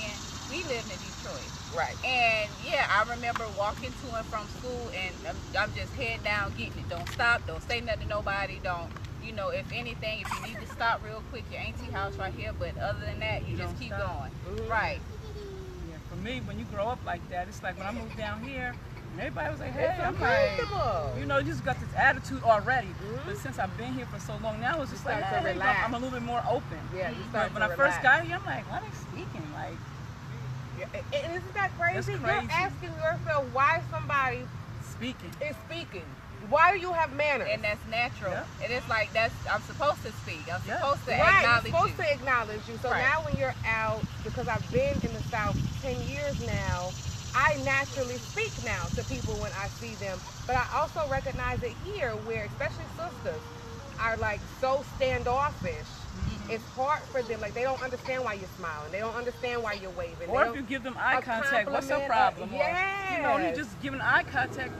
we lived in Detroit. Right. And yeah, I remember walking to and from school, and I'm just head down getting it. Don't stop. Don't say nothing to nobody. Don't, you know, if anything, if you need to stop real quick, your auntie house right here. But other than that, you just Don't keep stop. going. Mhm. Right. Yeah. For me, when you grow up like that, it's like when I moved down here, and everybody was like, "Hey," It's I'm like, uncomfortable. you know, you just got this attitude already. Mhm. But since I've been here for so long now, it's just You like, start to hey, relax. I'm a little bit more open. Yeah, you But start when to I first relax. got here, I'm like, why are they speaking? Like, And isn't that crazy? That's You're crazy. asking yourself why somebody speaking. is speaking. Why do you have manners? And that's natural. Yeah. And it's like I'm supposed to speak. I'm Yeah. supposed to Right, you're acknowledge supposed you. to acknowledge you. So Right. now when you're out, because I've been in the South 10 years now, I naturally speak now to people when I see them. But I also recognize it here where, especially sisters, are like so standoffish. It's hard for them. Like, they don't understand why you're smiling. They don't understand why you're waving. Or They if don't- you give them eye a contact, what's your compliment, problem? Or, you know, you yes. just giving eye contact.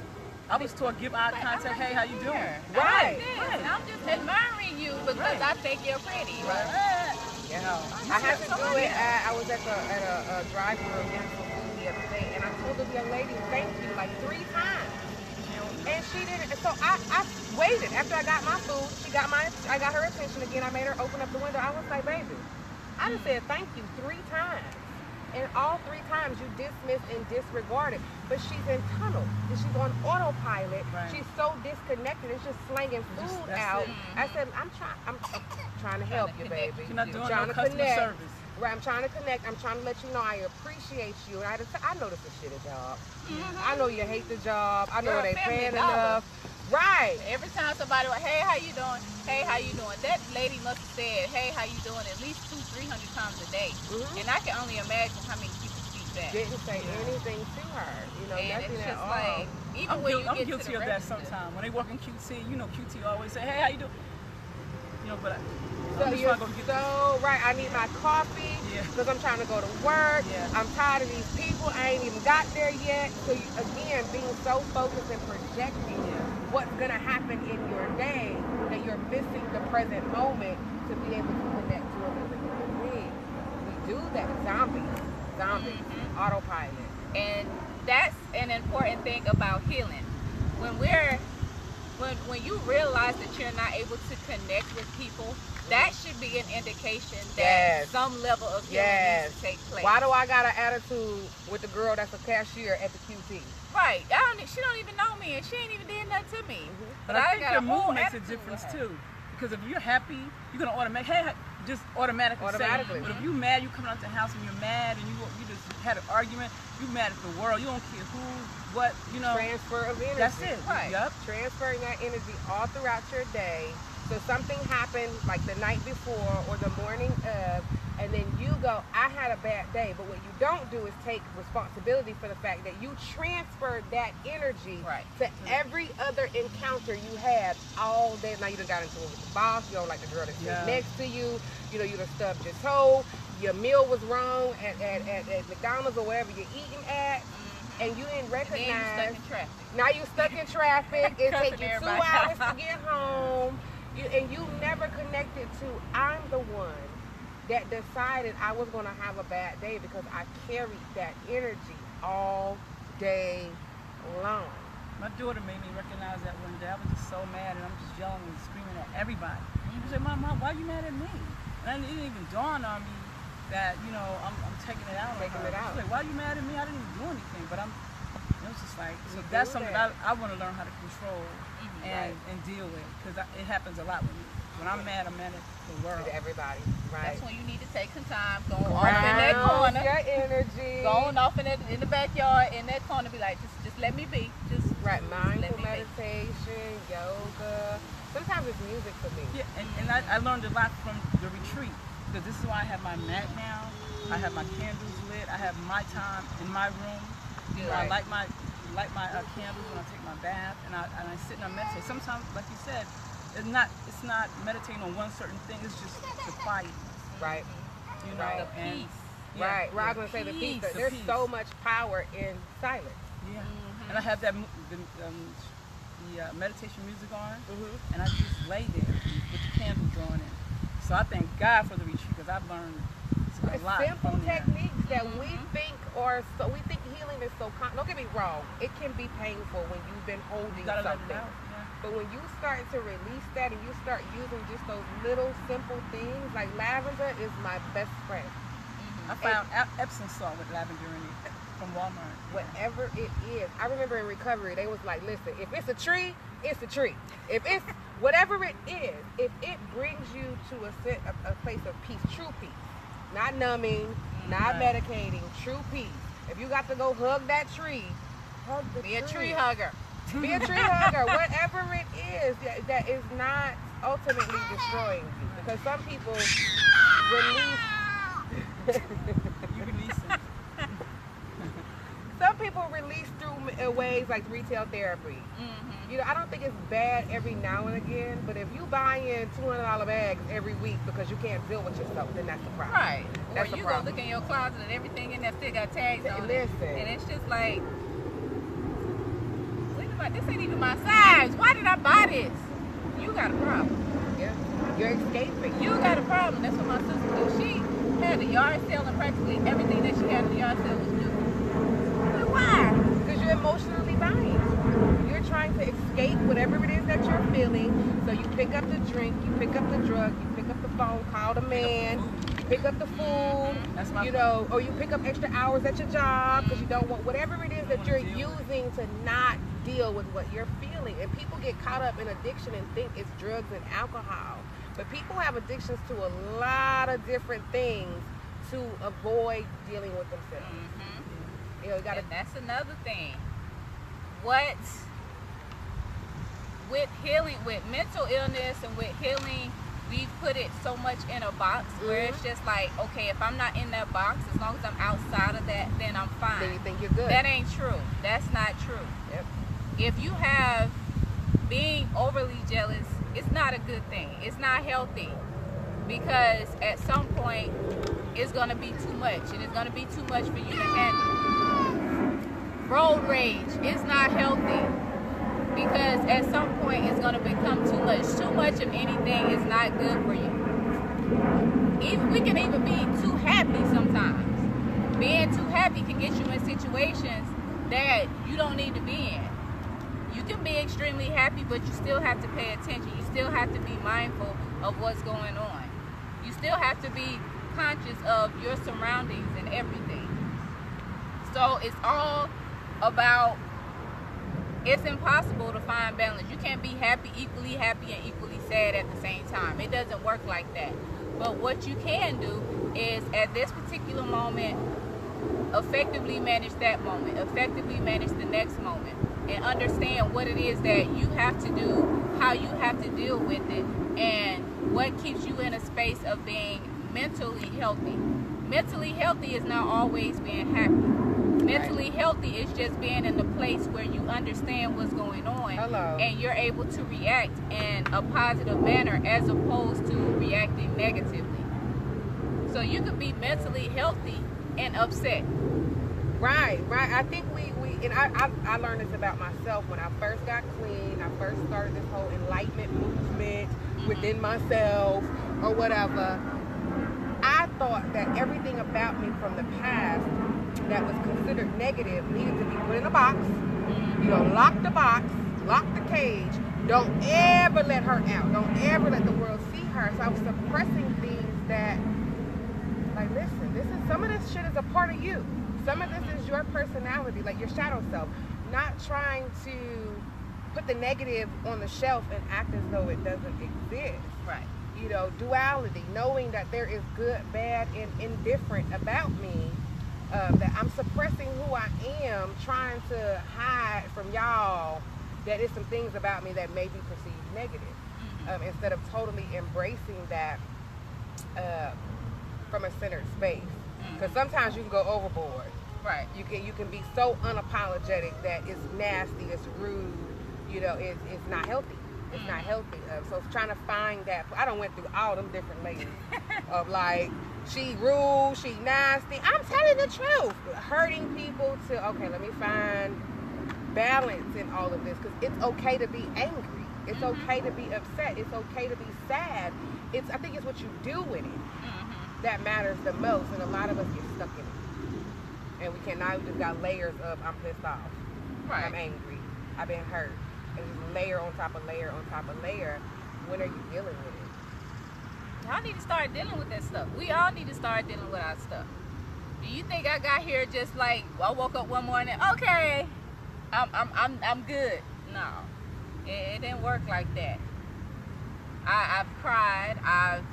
I was taught give eye contact. Hey, how you doing? Right. This. I'm just admiring you because Right. I think you're pretty. Right. Yeah. I had to do it. I was at a drive-thru getting some food the other day, and I told the young lady, "Thank you," like 3 times, and she didn't. And so I waited. After I got my food, I got her attention again. I made her open up the window. I was like, "Baby, I just said thank you 3 times." And all 3 times you dismissed and disregarded. But she's in tunnel. And she's on autopilot. Right. She's so disconnected. It's just slanging food that's out. it. I said, I'm trying to help you, connect. baby. You're not doing trying no to customer connect. service. Right, I'm trying to connect. I'm trying to let you know I appreciate you. And I know this is a shitty job. I know you hate the job. I know You're a it ain't family paying dollar. enough. Right. Every time somebody like, hey, how you doing? Hey, how you doing? That lady must have said, hey, how you doing? At least 200-300 times a day. Mhm. And I can only imagine how many people speak that. Didn't say anything to her. You know, And nothing it's at just all. like, even I'm, when guil- you I'm get guilty to the of that register. sometimes. When they work in QT, you know, QT always say, hey, how you doing? You know, but So I'm just you're not gonna get so right. I need my coffee Yeah. because I'm trying to go to work. Yeah. I'm tired of these people. I ain't even got there yet. So you, again, being so focused and projecting what's gonna happen in your day that you're missing the present moment to be able to connect to another human being. We do that. Zombies, autopilot. And that's an important thing about healing. When you realize that you're not able to connect with people, that should be an indication that Yes. some level of healing Yes. needs to take place. Why do I got an attitude with the girl that's a cashier at the QT? Right. She don't even know me, and she ain't even did nothing to me. But I think got your a whole mood makes a attitude difference with her. too. Because if you're happy, you're gonna automatically just automatically Automatically. say it. But if you mad, you coming out the house and you're mad and you just had an argument, you mad at the world. You don't care who, what, you know. Transfer of energy. That's it. Right. Yep. Transferring that energy all throughout your day. So something happened like the night before or the morning of, and then you go, I had a bad day. But what you don't do is take responsibility for the fact that you transferred that energy Right. to every other encounter you had all day. Now you done got into it with the boss. You don't like the girl that's sitting Yeah. next to you. You know, you done stubbed your toe. Your meal was wrong at McDonald's or wherever you're eating at. And you didn't And then you recognize. stuck in traffic. Now you stuck in traffic. It Cussing takes you 2 everybody hours to out. get home. And you never connected to, I'm the one that decided I was going to have a bad day because I carried that energy all day long. My daughter made me recognize that one day. I was just so mad and I'm just yelling and screaming at everybody. She said, Mom, why are you mad at me? And it didn't even dawn on me that, you know, I'm taking it out on Taking her. it out. She's like, why are you mad at me? I didn't even do anything. But it was just like, so You that's do something that. I want to learn how to control Right. and deal with. Because it happens a lot with me. When I'm mad at the world. To everybody. Right. That's when you need to take some time, going off in that Ground corner, your energy. going off in the backyard in that corner, be like, just let me be. Just Right. Mindful let me be. meditation, yoga. Sometimes it's music for me. Yeah, and I learned a lot from the retreat. Because this is why I have my mat now. I have my candles lit. I have my time in my room. You know, I Right. like my light my candles when I take my bath, and I sit and I meditate. Sometimes, like you said, it's not meditating on one certain thing. It's just the quiet, Right. you know, Right. and Peace. yeah, Right. Well, I was gonna say the peace. the There's peace. so much power in silence. Yeah, and I have that the meditation music on, Mm-hmm. and I just lay there with the candle drawn in. So I thank God for the retreat because I've learned a lot Simple from there. techniques that we think healing is so. Don't get me wrong. It can be painful when you've been holding You gotta let it something. out. Yeah. But when you start to release that and you start using just those little simple things, like lavender is my best friend. I found Epsom salt with lavender in it from Walmart. Whatever it is. I remember in recovery, they was like, listen, if it's a tree, it's a tree. If it's whatever it is, if it brings you to a place of peace, true peace, not numbing, not Right. medicating, true peace. If you got to go hug that tree, hug the Be a tree hugger. Be a tree hugger. Whatever it is that is not ultimately destroying you. Because some people release. You release it. Some people release through ways like retail therapy. You know, I don't think it's bad every now and again, but if you buy in $200 bags every week because you can't deal with yourself, then that's the problem. Right. That's Or the you problem. go look in your closet and everything in there still got tags on it. Listen. And it's just like, wait a minute, this ain't even my size. Why did I buy this? You got a problem. Yeah. You're escaping. You got a problem. That's what my sister do. She had a yard sale and practically everything that she had in the yard sale was new. But why? Because you're emotionally buying. You're trying to escape whatever it is that you're feeling. So you pick up the drink, you pick up the drug, you pick up the phone, call the man, you pick up the food, That's my you know, or you pick up extra hours at your job because you don't want whatever it is that you're using to not deal with what you're feeling. And people get caught up in addiction and think it's drugs and alcohol. But people have addictions to a lot of different things to avoid dealing with themselves. You know, you gotta And that's another thing. What with healing, with mental illness and with healing, we put it so much in a box where it's just like, okay, if I'm not in that box, as long as I'm outside of that, then I'm fine. then you think you're good. That ain't true. That's not true. Yep. If you have being overly jealous, it's not a good thing. It's not healthy because at some point it's going to be too much and it's going to be too much for you to handle. Road rage is not healthy because at some point it's going to become too much. Too much of anything is not good for you. We can even be too happy sometimes. Being too happy can get you in situations that you don't need to be in. You can be extremely happy, but you still have to pay attention. You still have to be mindful of what's going on. You still have to be conscious of your surroundings and everything. So it's all about, it's impossible to find balance. You can't be equally happy and equally sad at the same time. It doesn't work like that. But what you can do is at this particular moment, effectively manage that moment, effectively manage the next moment, and understand what it is that you have to do, how you have to deal with it, and what keeps you in a space of being mentally healthy. Mentally healthy is not always being happy. Mentally healthy is just being in the place where you understand what's going on. Hello. And you're able to react in a positive manner as opposed to reacting negatively. So you could be mentally healthy and upset. Right. I think and I learned this about myself when I first got clean. I first started this whole enlightenment movement within myself or whatever. I thought that everything about me from the past that was considered negative needed to be put in a box. You know, lock the box, lock the cage. Don't ever let her out. Don't ever let the world see her. So I was suppressing things that, like, listen, some of this shit is a part of you. Some of this is your personality, like your shadow self. Not trying to put the negative on the shelf and act as though it doesn't exist. Right. You know, duality, knowing that there is good, bad, and indifferent about me, that I'm suppressing who I am, trying to hide from y'all that is some things about me that may be perceived negative, instead of totally embracing that from a centered space. Because sometimes you can go overboard. Right. You can be so unapologetic that it's nasty, it's rude, you know, it's not healthy. It's not healthy. So trying to find that, I done went through all them different layers of like, she rude, she nasty. I'm telling the truth. Hurting people to, okay, let me find balance in all of this, because it's okay to be angry. It's okay to be upset. It's okay to be sad. I think it's what you do with it that matters the most, and a lot of us get stuck in it. And we cannot, we just got layers of, I'm pissed off, Right. I'm angry, I've been hurt. And just layer on top of layer on top of layer. When are you dealing with it? Y'all need to start dealing with that stuff. We all need to start dealing with our stuff. Do you think I got here just like, I woke up one morning, okay, I'm good? No, it didn't work like that. I've cried, I've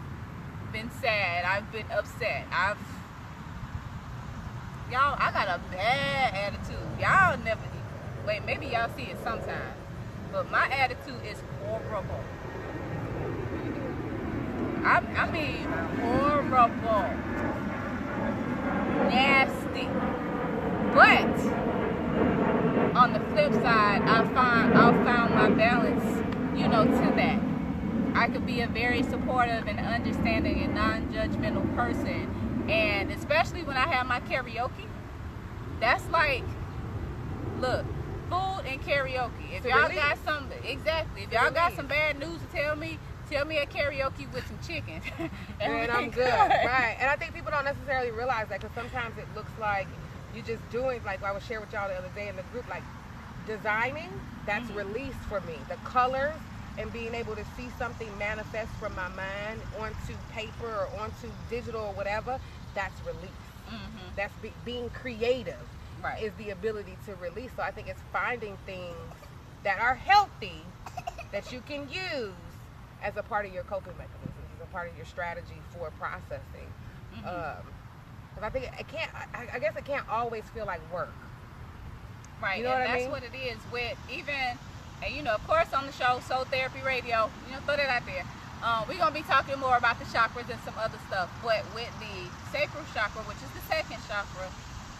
been sad, I've been upset, y'all, I got a bad attitude. Y'all never, wait, maybe y'all see it sometimes, but my attitude is horrible. I mean, horrible, nasty. But on the flip side, I found my balance, you know, to that. I could be a very supportive and understanding and non-judgmental person, and especially when I have my karaoke, that's like, look, food and karaoke. If y'all got some, exactly, if y'all got some bad news to tell me at karaoke with some chicken. And I'm good, right? And I think people don't necessarily realize that, because sometimes it looks like you just doing, like I was sharing with y'all the other day in the group, like designing, that's release for me. The colors and being able to see something manifest from my mind onto paper or onto digital or whatever, that's release. That's being creative, Right. is the ability to release. So I think it's finding things that are healthy that you can use as a part of your coping mechanisms, as a part of your strategy for processing. Because I think it can't, I guess it can't always feel like work. Right, You know and what I that's mean? what it is with even, and you know, of course on the show, Soul Therapy Radio, you know, throw that out there. We're going to be talking more about the chakras and some other stuff, but with the sacral chakra, which is the second chakra,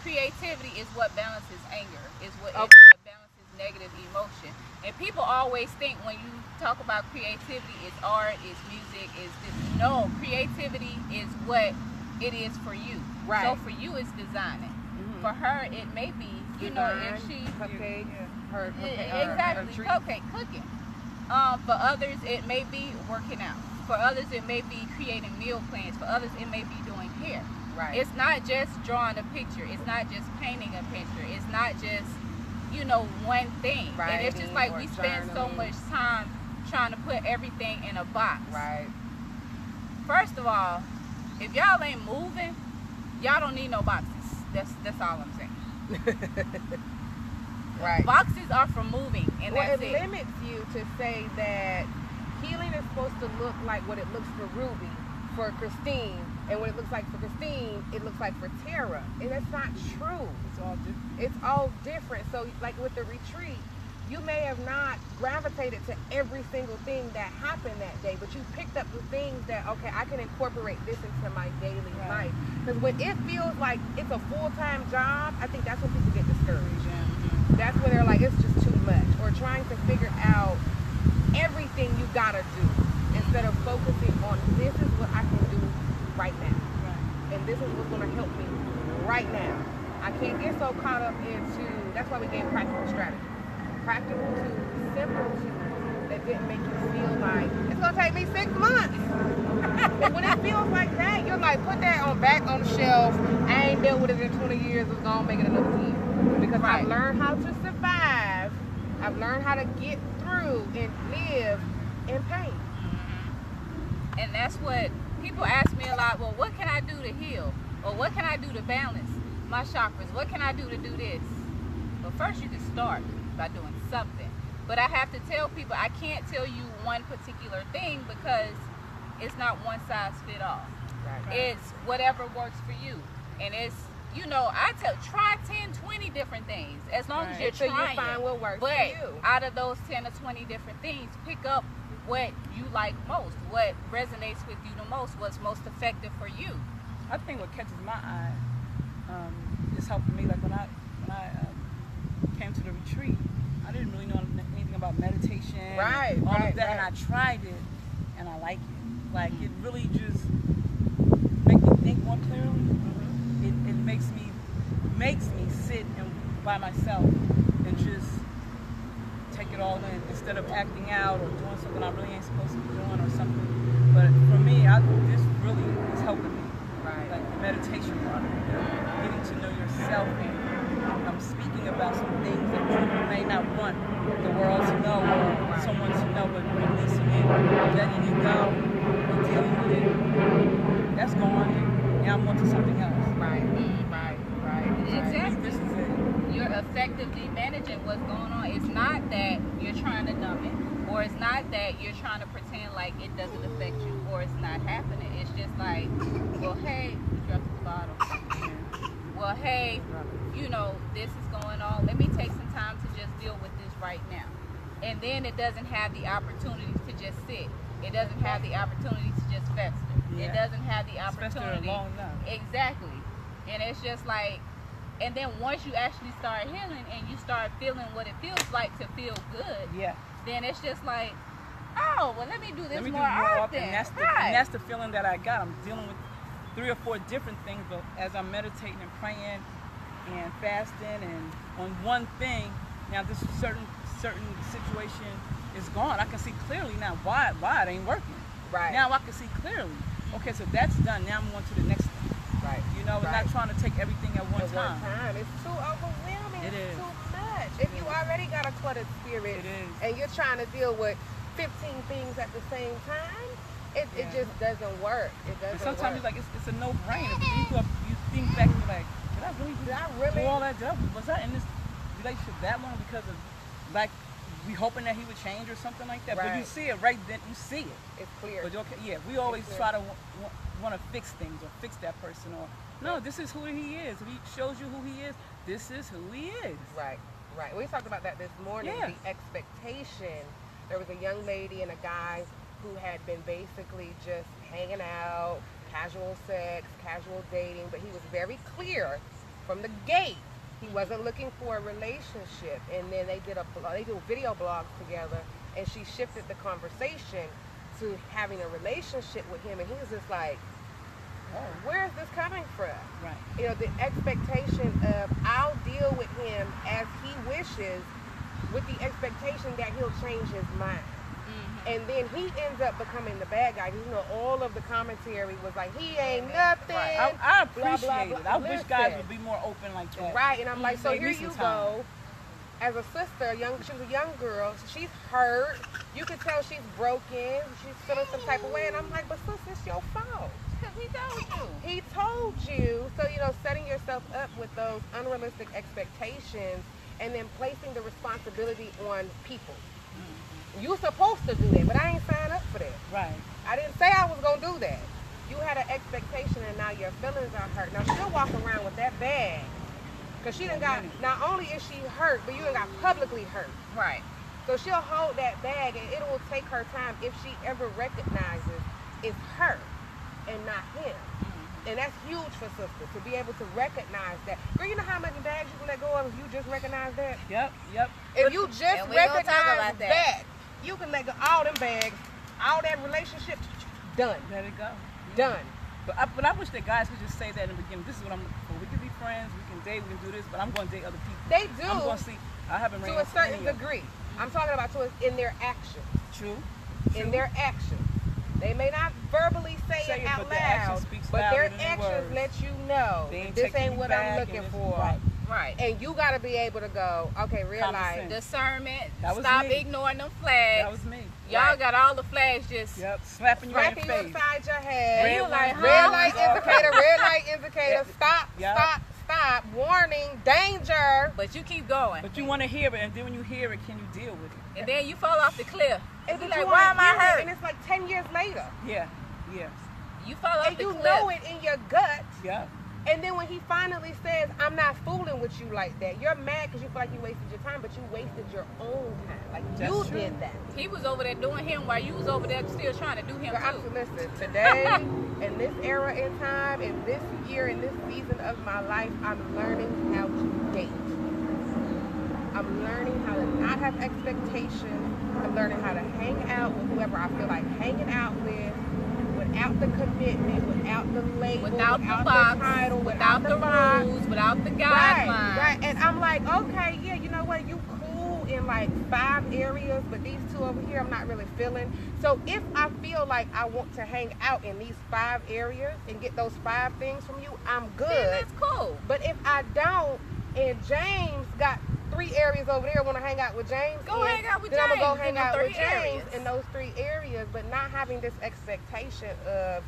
creativity is what balances anger, is what balances negative emotion. And people always think when you talk about creativity, it's art, it's music, it's this. No, creativity is what it is for you. Right. So for you, it's designing. For her, it may be, you know, if she cupcake, her exactly cupcake cooking. For others, it may be working out. For others, it may be creating meal plans. For others, it may be doing hair. Right. It's not just drawing a picture. It's not just painting a picture. It's not just, you know, one thing. And it's just like we spend so much time trying to put everything in a box. Right. First of all, if y'all ain't moving, y'all don't need no boxes. That's all I'm saying. Right. Boxes are for moving, and Well, that's it it. limits you to say that healing is supposed to look like what it looks for Ruby, for Christine, and what it looks like for Christine, it looks like for Tara. And that's not true. It's all different. It's all different. So, like with the retreat, you may have not gravitated to every single thing that happened that day, but you picked up the things that, okay, I can incorporate this into my daily life. Because when it feels like it's a full-time job, I think that's when people get discouraged. That's when they're like, it's just too much. Or trying to figure out everything you gotta do instead of focusing on, this is what I can do right now. And this is what's gonna help me right now. I can't get so caught up into, that's why we gave practical strategy. Practical tools, simple tools that didn't make you feel like, it's gonna take me 6 months. And when it feels like that, you're like, put that back on the shelf. I ain't dealt with it in 20 years, it's gonna make it another 10. Because I've learned how to survive. I've learned how to get through and live in pain. And that's what people ask me a lot. Well, what can I do to heal? Or what can I do to balance my chakras? What can I do to do this? Well, first you can start by doing something. But I have to tell people, I can't tell you one particular thing because it's not one size fit all. Right. It's whatever works for you. And it's, you know, I try 10, 20 different things as long as you're Until trying. you find what works but for you. out of those 10 or 20 different things, pick up what you like most, what resonates with you the most, what's most effective for you. I think what catches my eye it's helping me. Like when I came to the retreat, I didn't really know anything about meditation, all of that, and I tried it, and I like it. Like it really just makes me think more clearly. It makes me sit by myself and just take it all in instead of acting out or doing something I really ain't supposed to be doing or something. But for me, this really is helping me. Like the meditation part of it, getting to know yourself. I'm speaking about some things that you may not want the world to know or someone to know, but releasing it, letting it go, and dealing with it. That's gone, and I'm on to something else. Right. Exactly. This is it. You're effectively managing what's going on. It's not that you're trying to numb it, or it's not that you're trying to pretend like it doesn't affect you, or it's not happening. It's just like, well, hey, you dropped the bottle. Well, hey, you know, this is going on. Let me take some time to just deal with this right now. And then it doesn't have the opportunity to just sit. It doesn't have the opportunity to just fester. Yeah. It doesn't have the Fester opportunity. long enough. Exactly. And it's just like, and then once you actually start healing and you start feeling what it feels like to feel good, then it's just like, oh, well, let me do this more often. And that's the feeling that I got. I'm dealing with 3 or 4 different things, but as I'm meditating and praying and fasting and on one thing, now this certain situation is gone. I can see clearly now why it ain't working. Right. Now I can see clearly. Okay, so that's done. Now I'm going to the next thing. Right. You know, we're not trying to take everything at one time. It's too overwhelming. It is. Too much. If you already got a cluttered spirit and you're trying to deal with 15 things at the same time, it just doesn't work. It doesn't. And sometimes work. it's a no-brainer. You think back and you're like, did I really do all that? Was I in this relationship that long because of like we hoping that he would change or something like that? But you see it right then. You see it. It's clear. But we always try to want to fix things or fix that person or no, this is who he is. If he shows you who he is, this is who he is. Right. We talked about that this morning. Yeah. The expectation. There was a young lady and a guy who had been basically just hanging out, casual sex, casual dating, but he was very clear from the gate. He wasn't looking for a relationship. And then they do video blogs together, and she shifted the conversation to having a relationship with him, and he was just like, where is this coming from? Right. You know, the expectation of I'll deal with him as he wishes, with the expectation that he'll change his mind. And then he ends up becoming the bad guy. You know, all of the commentary was like, he ain't nothing. Right. I appreciate blah, blah, it. blah. I wish guys would be more open like that. Right, and I'm like, so Save here me some you time. go. As a sister, she was a young girl. She's hurt. You can tell she's broken. She's feeling some type of way. And I'm like, but sis, it's your fault. He told you. He told you. So, you know, setting yourself up with those unrealistic expectations and then placing the responsibility on people. You're supposed to do that, but I ain't signed up for that. Right. I didn't say I was going to do that. You had an expectation and now your feelings are hurt. Now she'll walk around with that bag. Because she done got, not only is she hurt, but you done got publicly hurt. Right. So she'll hold that bag and it will take her time if she ever recognizes it's her and not him. And that's huge for sisters, to be able to recognize that. Girl, you know how many bags you can let go of if you just recognize that? Yep. If you just And we gonna talk recognize about that, you can let go all them bags, all that relationship, done. Let it go. Done. But I wish that guys could just say that in the beginning. This is what I'm looking for. We can be friends, we can date, we can do this, but I'm going to date other people. They do. I'm going to see. I haven't ran To a into certain any of them. degree. I'm talking about in their actions. True. In their actions. They may not verbally say it out but their action loud, speaks but louder their than their actions words. let you know They ain't this taking ain't you what I'm back looking and it's- for. Right. Right. And you got to be able to go, okay, realize. sense. Discernment. That was Stop me. ignoring them flags. That was me. Y'all got all the flags just. Yep. Slapping you right in Slapping the you face. upside your head. Red You like, one, Red huh? light indicator, red light indicator. Stop, Yep. stop. Warning, danger. But you keep going. But you want to hear it, and then when you hear it, can you deal with it? And then you fall off the cliff. And You but like, you why wanna am I hear it, hurt? And it's like 10 years later. Yeah. You fall off And the you cliff. know it in your gut, Yep. And then when he finally says, I'm not fooling with you like that, you're mad because you feel like you wasted your time, but you wasted your own time. Like, you did that. He was over there doing him while you was over there still trying to do him too. Listen, today, in this era in time, in this year, in this season of my life, I'm learning how to date. I'm learning how to not have expectations. I'm learning how to hang out with whoever I feel like hanging out with, without the commitment, without the label, without the box, the title, without the rules, without the guidelines. Right. And I'm like, okay, yeah, you know what? You cool in like 5 areas, but these 2 over here, I'm not really feeling. So if I feel like I want to hang out in these 5 areas and get those 5 things from you, I'm good. Then that's cool. But if I don't, and James got 3 areas over there, want to hang out with James, hang out with then James. I'm going to go hang out with James areas. in those 3 areas, but not having this expectation of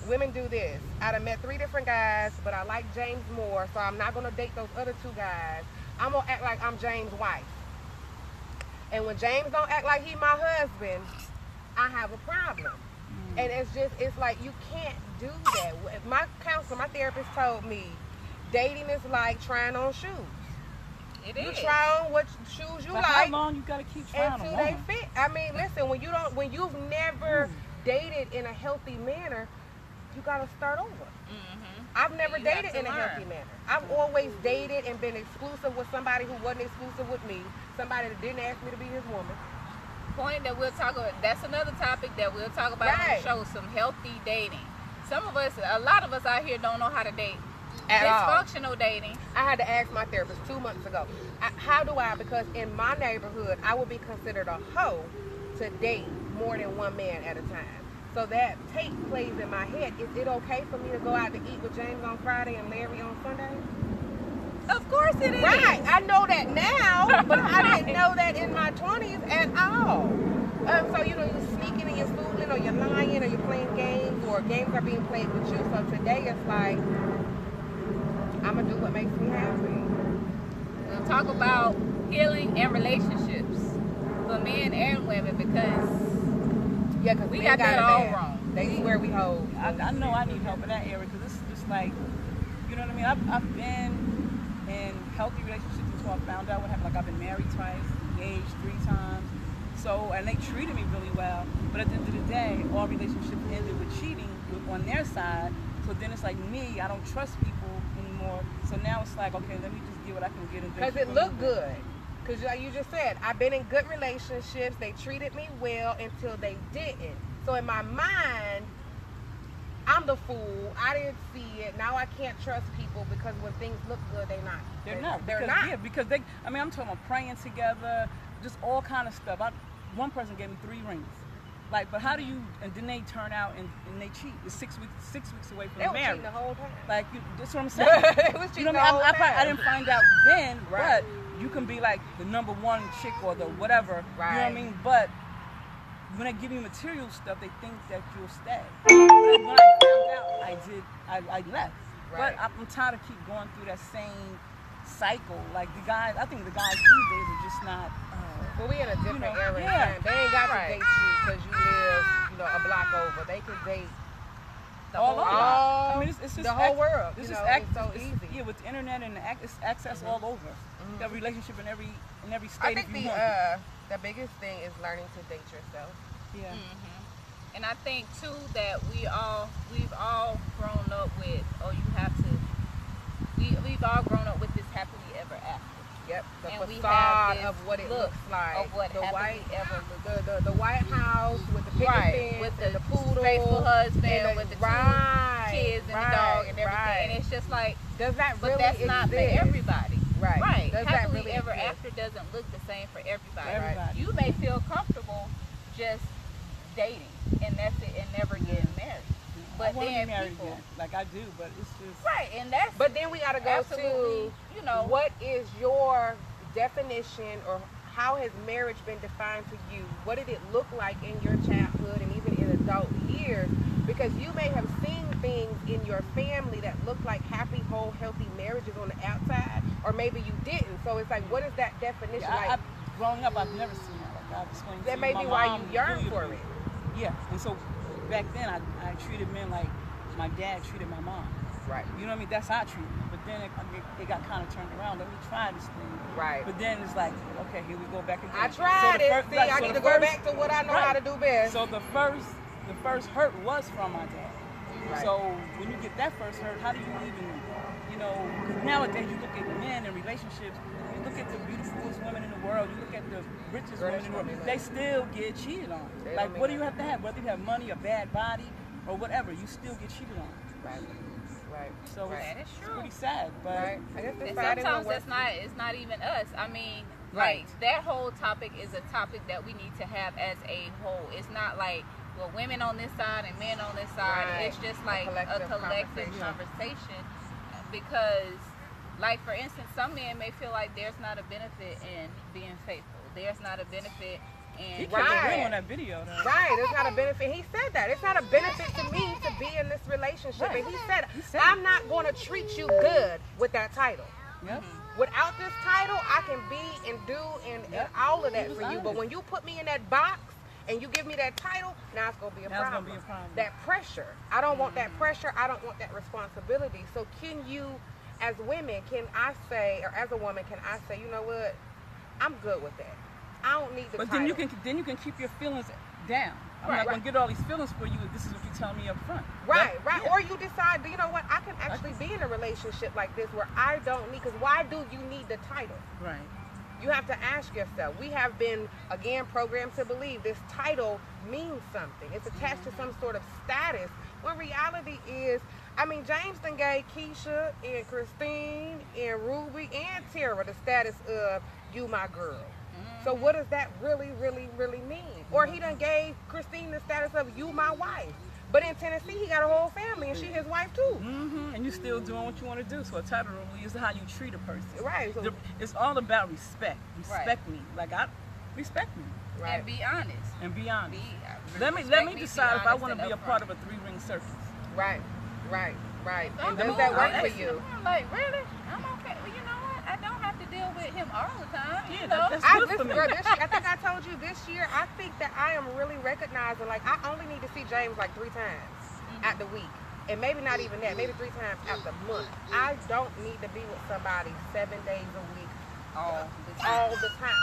women do this. I done met 3 different guys, but I like James more, so I'm not going to date those other 2 guys. I'm going to act like I'm James' wife. And when James don't act like he my husband, I have a problem. And it's like, you can't do that. My counselor, my therapist told me, dating is like trying on shoes. It is. You try on what shoes you but like. How long you gotta keep trying until on they one? fit. I mean, listen, when you've never dated in a healthy manner, you gotta start over. I've never dated in a healthy manner. I've always dated and been exclusive with somebody who wasn't exclusive with me. Somebody that didn't ask me to be his woman. Point that we'll talk about. That's another topic that we'll talk about on the show. Some healthy dating. A lot of us out here don't know how to date. At all. Dysfunctional dating. I had to ask my therapist 2 months ago, because in my neighborhood, I would be considered a hoe to date more than one man at a time. So that tape plays in my head. Is it okay for me to go out to eat with James on Friday and Larry on Sunday? Of course it is. Right. I know that now, but I didn't know that in my 20s at all. So, you're sneaking and you're fooling or you're lying or you're playing games or games are being played with you. So today it's like, I'm going to do what makes me happy. We'll talk about healing and relationships for men and women because we got that all wrong. They swear we hold. I know I need help in that area because it's just like, you know what I mean? I've been in healthy relationships until I found out what happened. Like I've been married twice, engaged 3 times. So, and they treated me really well. But at the end of the day, all relationships ended with cheating on their side. So then it's like me, I don't trust people anymore. So now it's like, okay, let me just get what I can get. Because it looked good. Because like you just said, I've been in good relationships. They treated me well until they didn't. So in my mind, I'm the fool. I didn't see it. Now I can't trust people because when things look good, they're not. They're not. Yeah, because they, I mean, I'm talking about praying together, just all kind of stuff. One person gave me 3 rings. Like, but how do you, and then they turn out and they cheat. It's 6 weeks away from the marriage. They were cheating the whole time. Like, that's what I'm saying. It was cheating the whole time. I didn't find out then, but you can be like the number 1 chick or the whatever. Right. You know what I mean? But when they give you material stuff, they think that you'll stay. When I found out, I left. Right. But I'm tired of keep going through that same cycle. Like the guys, I think the guys these days are just not. Well, we in a different era. Yeah. They ain't got to date you because you live, a block over. They can date all over. I mean, it's just the whole world. It's just it's so easy. Yeah, with the internet and it's access all over. You got a relationship in every state. I think the biggest thing is learning to date yourself. Yeah. And I think too that we've all grown up with, we've all grown up with this happily ever after. Yep, the and facade of what it looks like. Of what the happily ever looks like. The White House with the picket fence, with the poodle, faithful husband, and with the 2 kids and the dog and everything. And it's just like, does that but really that's not for everybody. Right. Does Happily that really ever exist? after doesn't look the same for everybody. Everybody. You may feel comfortable just dating and that's it and never getting married. But I want to then be married people, again. Like I do, but it's just and that's. But then we got to go to, what is your definition or how has marriage been defined to you? What did it look like in your childhood and even in adult years? Because you may have seen things in your family that look like happy, whole, healthy marriages on the outside, or maybe you didn't. So it's like, what is that definition like? Growing up, I've never seen that. Like I've explained that may be why you yearn for it. Yeah, and so back then I treated men like my dad treated my mom. Right. You know what I mean? That's our treatment. But then it got kind of turned around. Let me try this thing. Right. But then it's like, okay, here we go back again. I tried it. First, See, I need to go back to what I know how to do best. So the first hurt was from my dad. Right. So when you get that first hurt, how do you even, you know, because nowadays you look at men in relationships, you look at the beautifulest women in the world, you look at the richest women in the world, they still get cheated on. Like, what do you have to have? Whether you have money, a bad body, or whatever, you still get cheated on. Right. Right. So That is it's true. pretty sad, but I guess And sometimes it's not even us. I mean, like that whole topic is a topic that we need to have as a whole. It's not like, well, women on this side and men on this side. Right. It's just like a collective conversation. Because, like, for instance, some men may feel like there's not a benefit in being faithful. There's not a benefit in... he kept it real on that video, though. Right, it's not a benefit. He said that. It's not a benefit to me to be in this relationship. Right. And he said, I'm not going to treat you good with that title. Yep. Without this title, I can be and do and all of that for you. But when you put me in that box and you give me that title, now it's going to be a problem. It's gonna be a problem. That pressure. I don't want that pressure. I don't want that responsibility. So can you, as women, can I say, or as a woman, can I say, you know what? I'm good with that. I don't need the But title. then you can keep your feelings down. I'm Right, not going to get all these feelings for you if this is what you tell me up front. Right. Yeah. Or you decide, you know what, I can actually be in a relationship like this where I don't need, because why do you need the title? Right. You have to ask yourself. We have been, again, programmed to believe this title means something. It's attached to some sort of status. When reality is, I mean, James done gave Keisha and Christine and Ruby and Tara the status of you my girl. So what does that really, really, really mean? Or he done gave Christine the status of you my wife. But in Tennessee, he got a whole family, and she his wife too. Mm-hmm. And you still doing what you want to do. So a title really is how you treat a person. Right. So, It's all about respect. Respect me. Like, respect me. right. And be honest. And be honest. Let me Respect decide if I honest want to and be a upfront. part of a 3-ring circus. Right. Right. Right. So And does cool. that work I'm for you? like, really? I'm okay. Well, you know what? I don't have to deal with him all the time. Yeah, You know? that's I, good this, for me. girl, this year, I think I told you this year, I think that I am really recognizing, like, I only need to see James like 3 times at the week. And maybe not even that, maybe 3 times out the month. I don't need to be with somebody 7 days a week all the time.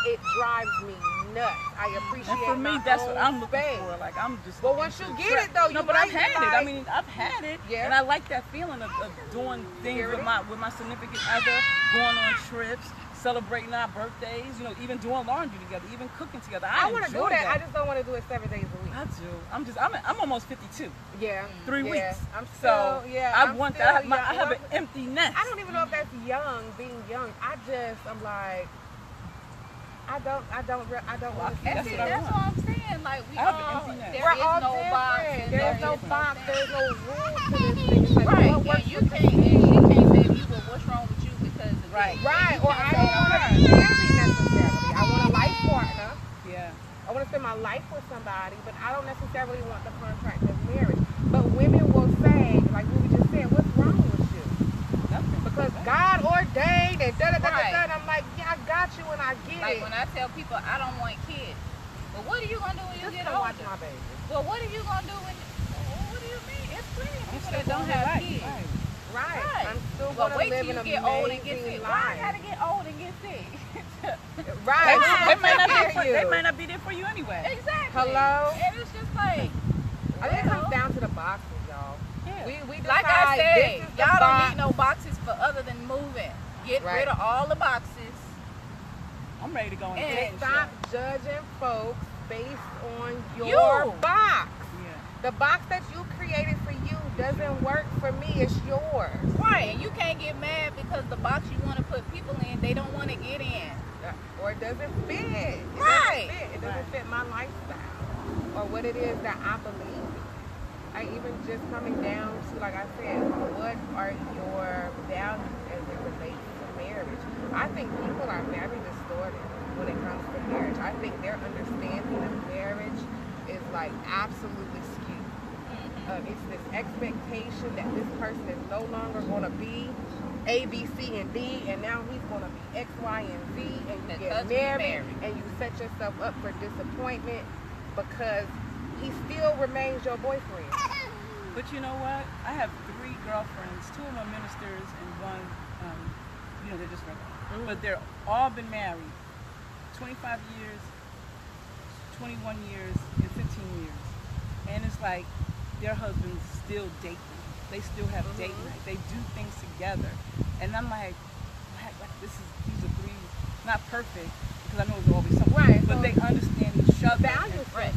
It drives me nuts. I appreciate And for me, my that's own what I'm looking space. for. Like, I'm just. But once you get it, though, no, you but I've might had be it. I like- mean, I've had it, Yeah. and I like that feeling of doing things with my significant other, going on trips, celebrating our birthdays. You know, even doing laundry together, even cooking together. I want to do enjoy that. I just don't want to do it 7 days a week. I do. I'm almost 52. Yeah. 3 yeah. weeks. I'm still, So yeah. I I'm want still that. young. I have Well, an empty nest. I don't even know if that's young, being young. I'm like, I don't want to And That's see, what I that's want. what I'm saying. Like, we I have all, an empty nest. there We're is all no box. different. and There's no there is box. nothing. There's no rule to this thing. It's like, Right, what works and you for can't, and she can't say to you, well, what's wrong with you because of Right. this. Right, You or can't I say don't to want to her. be married necessarily. I want a life partner. Yeah. I want to spend my life with somebody, but I don't necessarily want the contract of marriage. But women will say, like we just said, what's wrong with you? Nothing. Because God ordained and da-da-da-da-da. Right. And I'm like, yeah, I got you and I get Like, it. when I tell people I don't want kids, well, what are you going to do when you Just get come watch older? my baby. Well, what are you going to do when, well, what do you mean? It's plenty of people that still don't going have right, kids. right. Right. Right. I'm still Well, going to wait live till an you get old and get amazing sick. Why I life. got to get old and get sick? Right. They might not I be for, hear they you. might not be there for you anyway. Exactly. Hello? And it's just like, I think it comes down to the boxes, y'all. Yeah. We decide like I this said, is the y'all don't box. need no boxes for other than moving. Get Right. rid of all the boxes. I'm ready to go in And the Stop judging folks based on your You. box. Yeah. The box that you created for you doesn't work for me. It's yours. Right, and you can't get mad because the box you want to put people in, they don't want to get in. Or it doesn't fit. It Right. doesn't fit. It doesn't fit my lifestyle or what it is that I believe in. I even just coming down to, like I said, what are your values as it relates to marriage? I think people are very distorted when it comes to marriage. I think their understanding of marriage is like absolutely skewed. It's this expectation that this person is no longer going to be A, B, C, and D, and now he's going to be X, Y, and Z, and you Because get he's married, married. and you set yourself up for disappointment because he still remains your boyfriend. But you know what? I have 3 girlfriends. 2 of them are ministers, and one, they're just regular. But they're all been married 25 years, 21 years, and 15 years. And it's like their husbands still date them. They still have date night. They do things together. And I'm like these are 3, not perfect, because I know there's always something, right, but they understand each other. Right.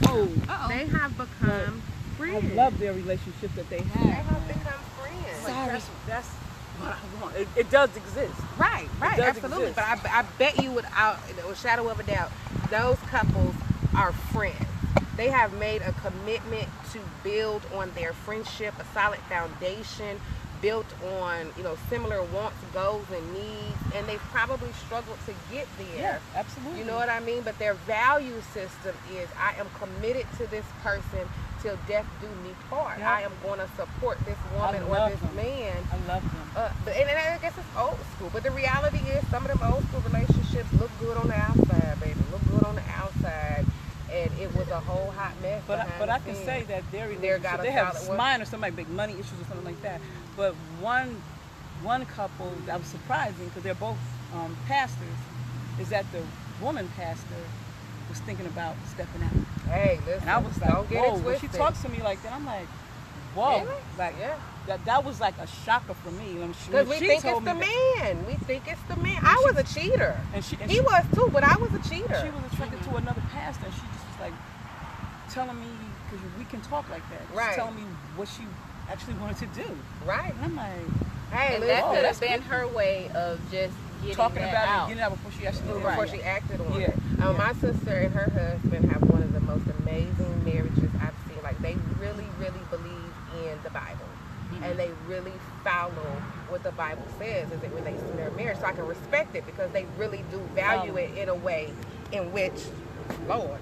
They have become friends. I love their relationship that they have. They have become friends. Like, that's what I want. It does exist. Right, absolutely. Exist. But I bet you without a shadow of a doubt, those couples are friends. They have made a commitment to build on their friendship, a solid foundation built on, similar wants, goals, and needs, and they've probably struggled to get there. Yeah, absolutely. You know what I mean? But their value system is, I am committed to this person till death do me part. Yep. I am going to support this woman or this man. I love them. And I guess it's old school, but the reality is some of them old school relationships look good on the outside, baby. Look good on the outside. And it was a whole hot mess. But I can say that their relationship, they have mine or some like big money issues or something like that. But one couple that was surprising, because they're both pastors, is that the woman pastor was thinking about stepping out. Hey, listen, and I was like, don't get whoa. it When she talks to me like that, I'm like, whoa. Really? Like, that was like a shocker for me. Because we think it's the man. We think it's the man. I was a cheater. He was too, but I was a cheater. She was attracted to another pastor, and she just was like telling me, because we can talk like that. She's telling me what she actually wanted to do. Right. And I'm like, hey, and that could have been her way of just talking about out. it and getting out before she actually did before she acted on it. My sister and her husband have one of the most amazing marriages I've seen. Like, they really, really believe in the Bible. And they really follow what the Bible says as it relates to their marriage. So I can respect it, because they really do value it in a way in which, Lord,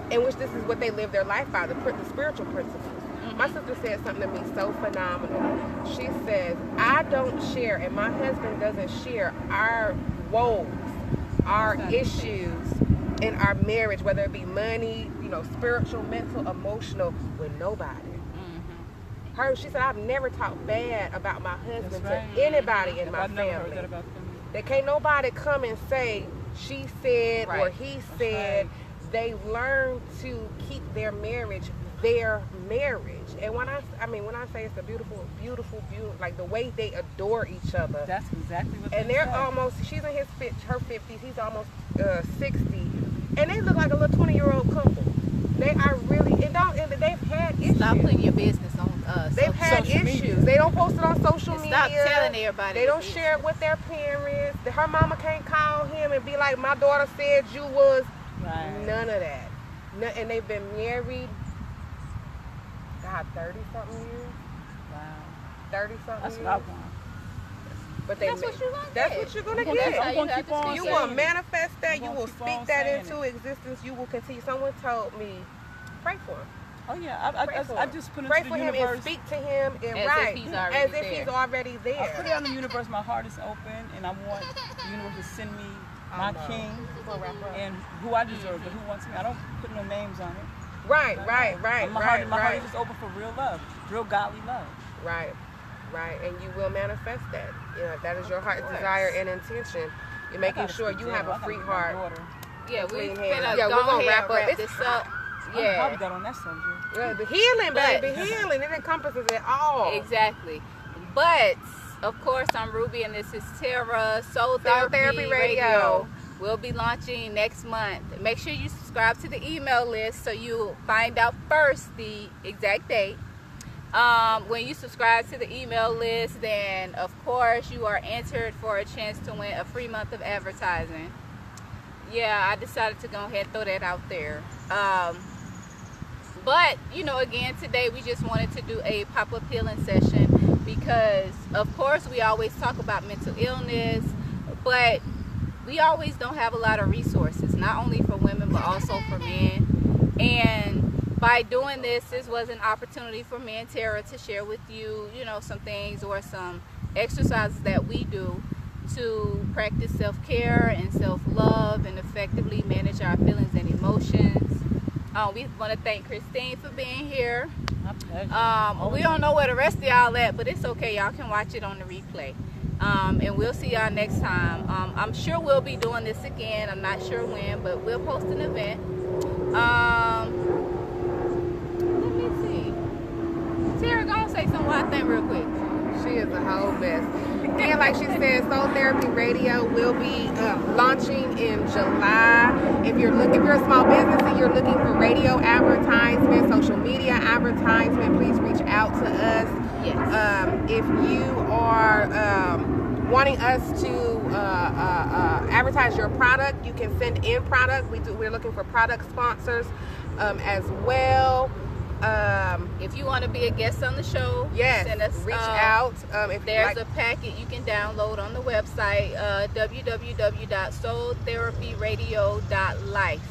in which this is what they live their life by, the spiritual principles. My sister said something to me so phenomenal. She says, I don't share, and my husband doesn't share our woes, our issues in our marriage, whether it be money, spiritual, mental, emotional, with nobody. She said, I've never talked bad about my husband to anybody in my family. There can't nobody come and say, she said, or he said. They've learned to keep their marriage their marriage. And when I say it's a beautiful, like the way they adore each other. That's exactly what and they're almost, she's in her 50s, he's almost 60. And they look like a little 20-year-old couple. They are really, and they've had issues. Stop putting your business on us. They've had issues. Media. They don't post it on social media. Stop telling everybody. They don't share it with their parents. Her mama can't call him and be like, my daughter said you was. Right. None of that. And they've been married, 30-something years. Wow. 30-something years. That's what I want. But that's what you're gonna That's get. what you're gonna I'm get. gonna keep on You saying will it. manifest that. You will keep speak on that saying into it. existence. You will continue. Someone told me, pray for him. Oh yeah, I just put pray into for the him universe. and speak to him and as if he's already there. I put it on the universe. My heart is open, and I want the universe to send me my king and who I deserve, but who wants me. I don't put no names on it. Right. My heart is just open for real love, real godly love. Right. And you will manifest that. If that is your heart's desire and intention, you're making sure you have a free heart. Yeah, we're gonna wrap this up. I'm probably got on that subject. Yeah, the healing, baby, healing. It encompasses it all. Exactly. But of course, I'm Ruby, and this is Tara Soul Therapy Radio. We'll be launching next month. Make sure you subscribe to the email list so you'll find out first the exact date. When you subscribe to the email list, then of course you are entered for a chance to win a free month of advertising. Yeah, I decided to go ahead and throw that out there. But again, today we just wanted to do a pop-up healing session because of course we always talk about mental illness, but we always don't have a lot of resources, not only for women but also for men. And by doing this was an opportunity for me and Tara to share with you, some things or some exercises that we do to practice self-care and self-love and effectively manage our feelings and emotions. We want to thank Christine for being here. My pleasure. We don't know where the rest of y'all at, but it's okay. Y'all can watch it on the replay. And we'll see y'all next time. I'm sure we'll be doing this again. I'm not sure when, but we'll post an event. Let me see. Tara, go and say some wild thing real quick. She is a whole mess. And like she said, Soul Therapy Radio will be launching in July. If you're a small business and you're looking for radio advertisement, social media advertisement, please reach out to us. Yes. If you are wanting us to advertise your product, you can send in product. We're looking for product sponsors as well. If you want to be a guest on the show, yes, send us, reach out. If there's a packet you can download on the website, www.soultherapyradio.life.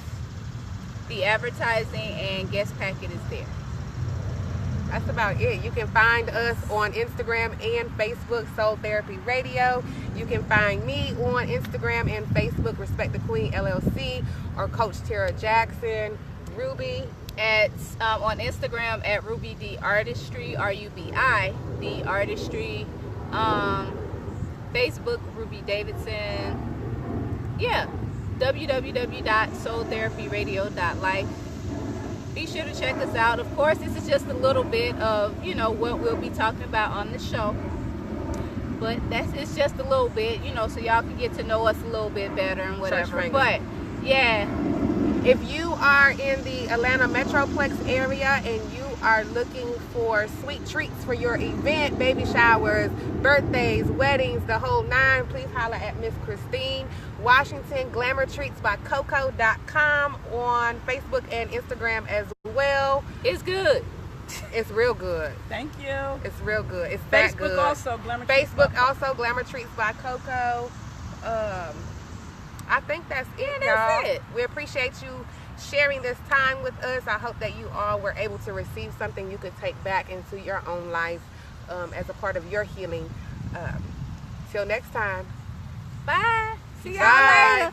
The advertising and guest packet is there. That's about it. You can find us on Instagram and Facebook, Soul Therapy Radio. You can find me on Instagram and Facebook, Respect the Queen LLC, or Coach Tara Jackson. Ruby on Instagram at Ruby D Artistry, RUBI D Artistry. Facebook, Ruby Davidson. Yeah, www.soultherapyradio.life. Be sure to check us out. Of course, this is just a little bit of what we'll be talking about on the show, but it's just a little bit, so y'all can get to know us a little bit better and whatever. But yeah. If you are in the Atlanta Metroplex area and you are looking for sweet treats for your event, baby showers, birthdays, weddings, the whole nine, please holler at Miss Christine Washington, glamourtreatsbycoco.com on Facebook and Instagram as well. It's good. It's real good. Thank you. It's real good. It's Facebook that good. also, Glamour Treats Glamour Treats by Coco. I think that's it, that's y'all. it. We appreciate you sharing this time with us. I hope that you all were able to receive something you could take back into your own life as a part of your healing. Till next time. Bye. See y'all later.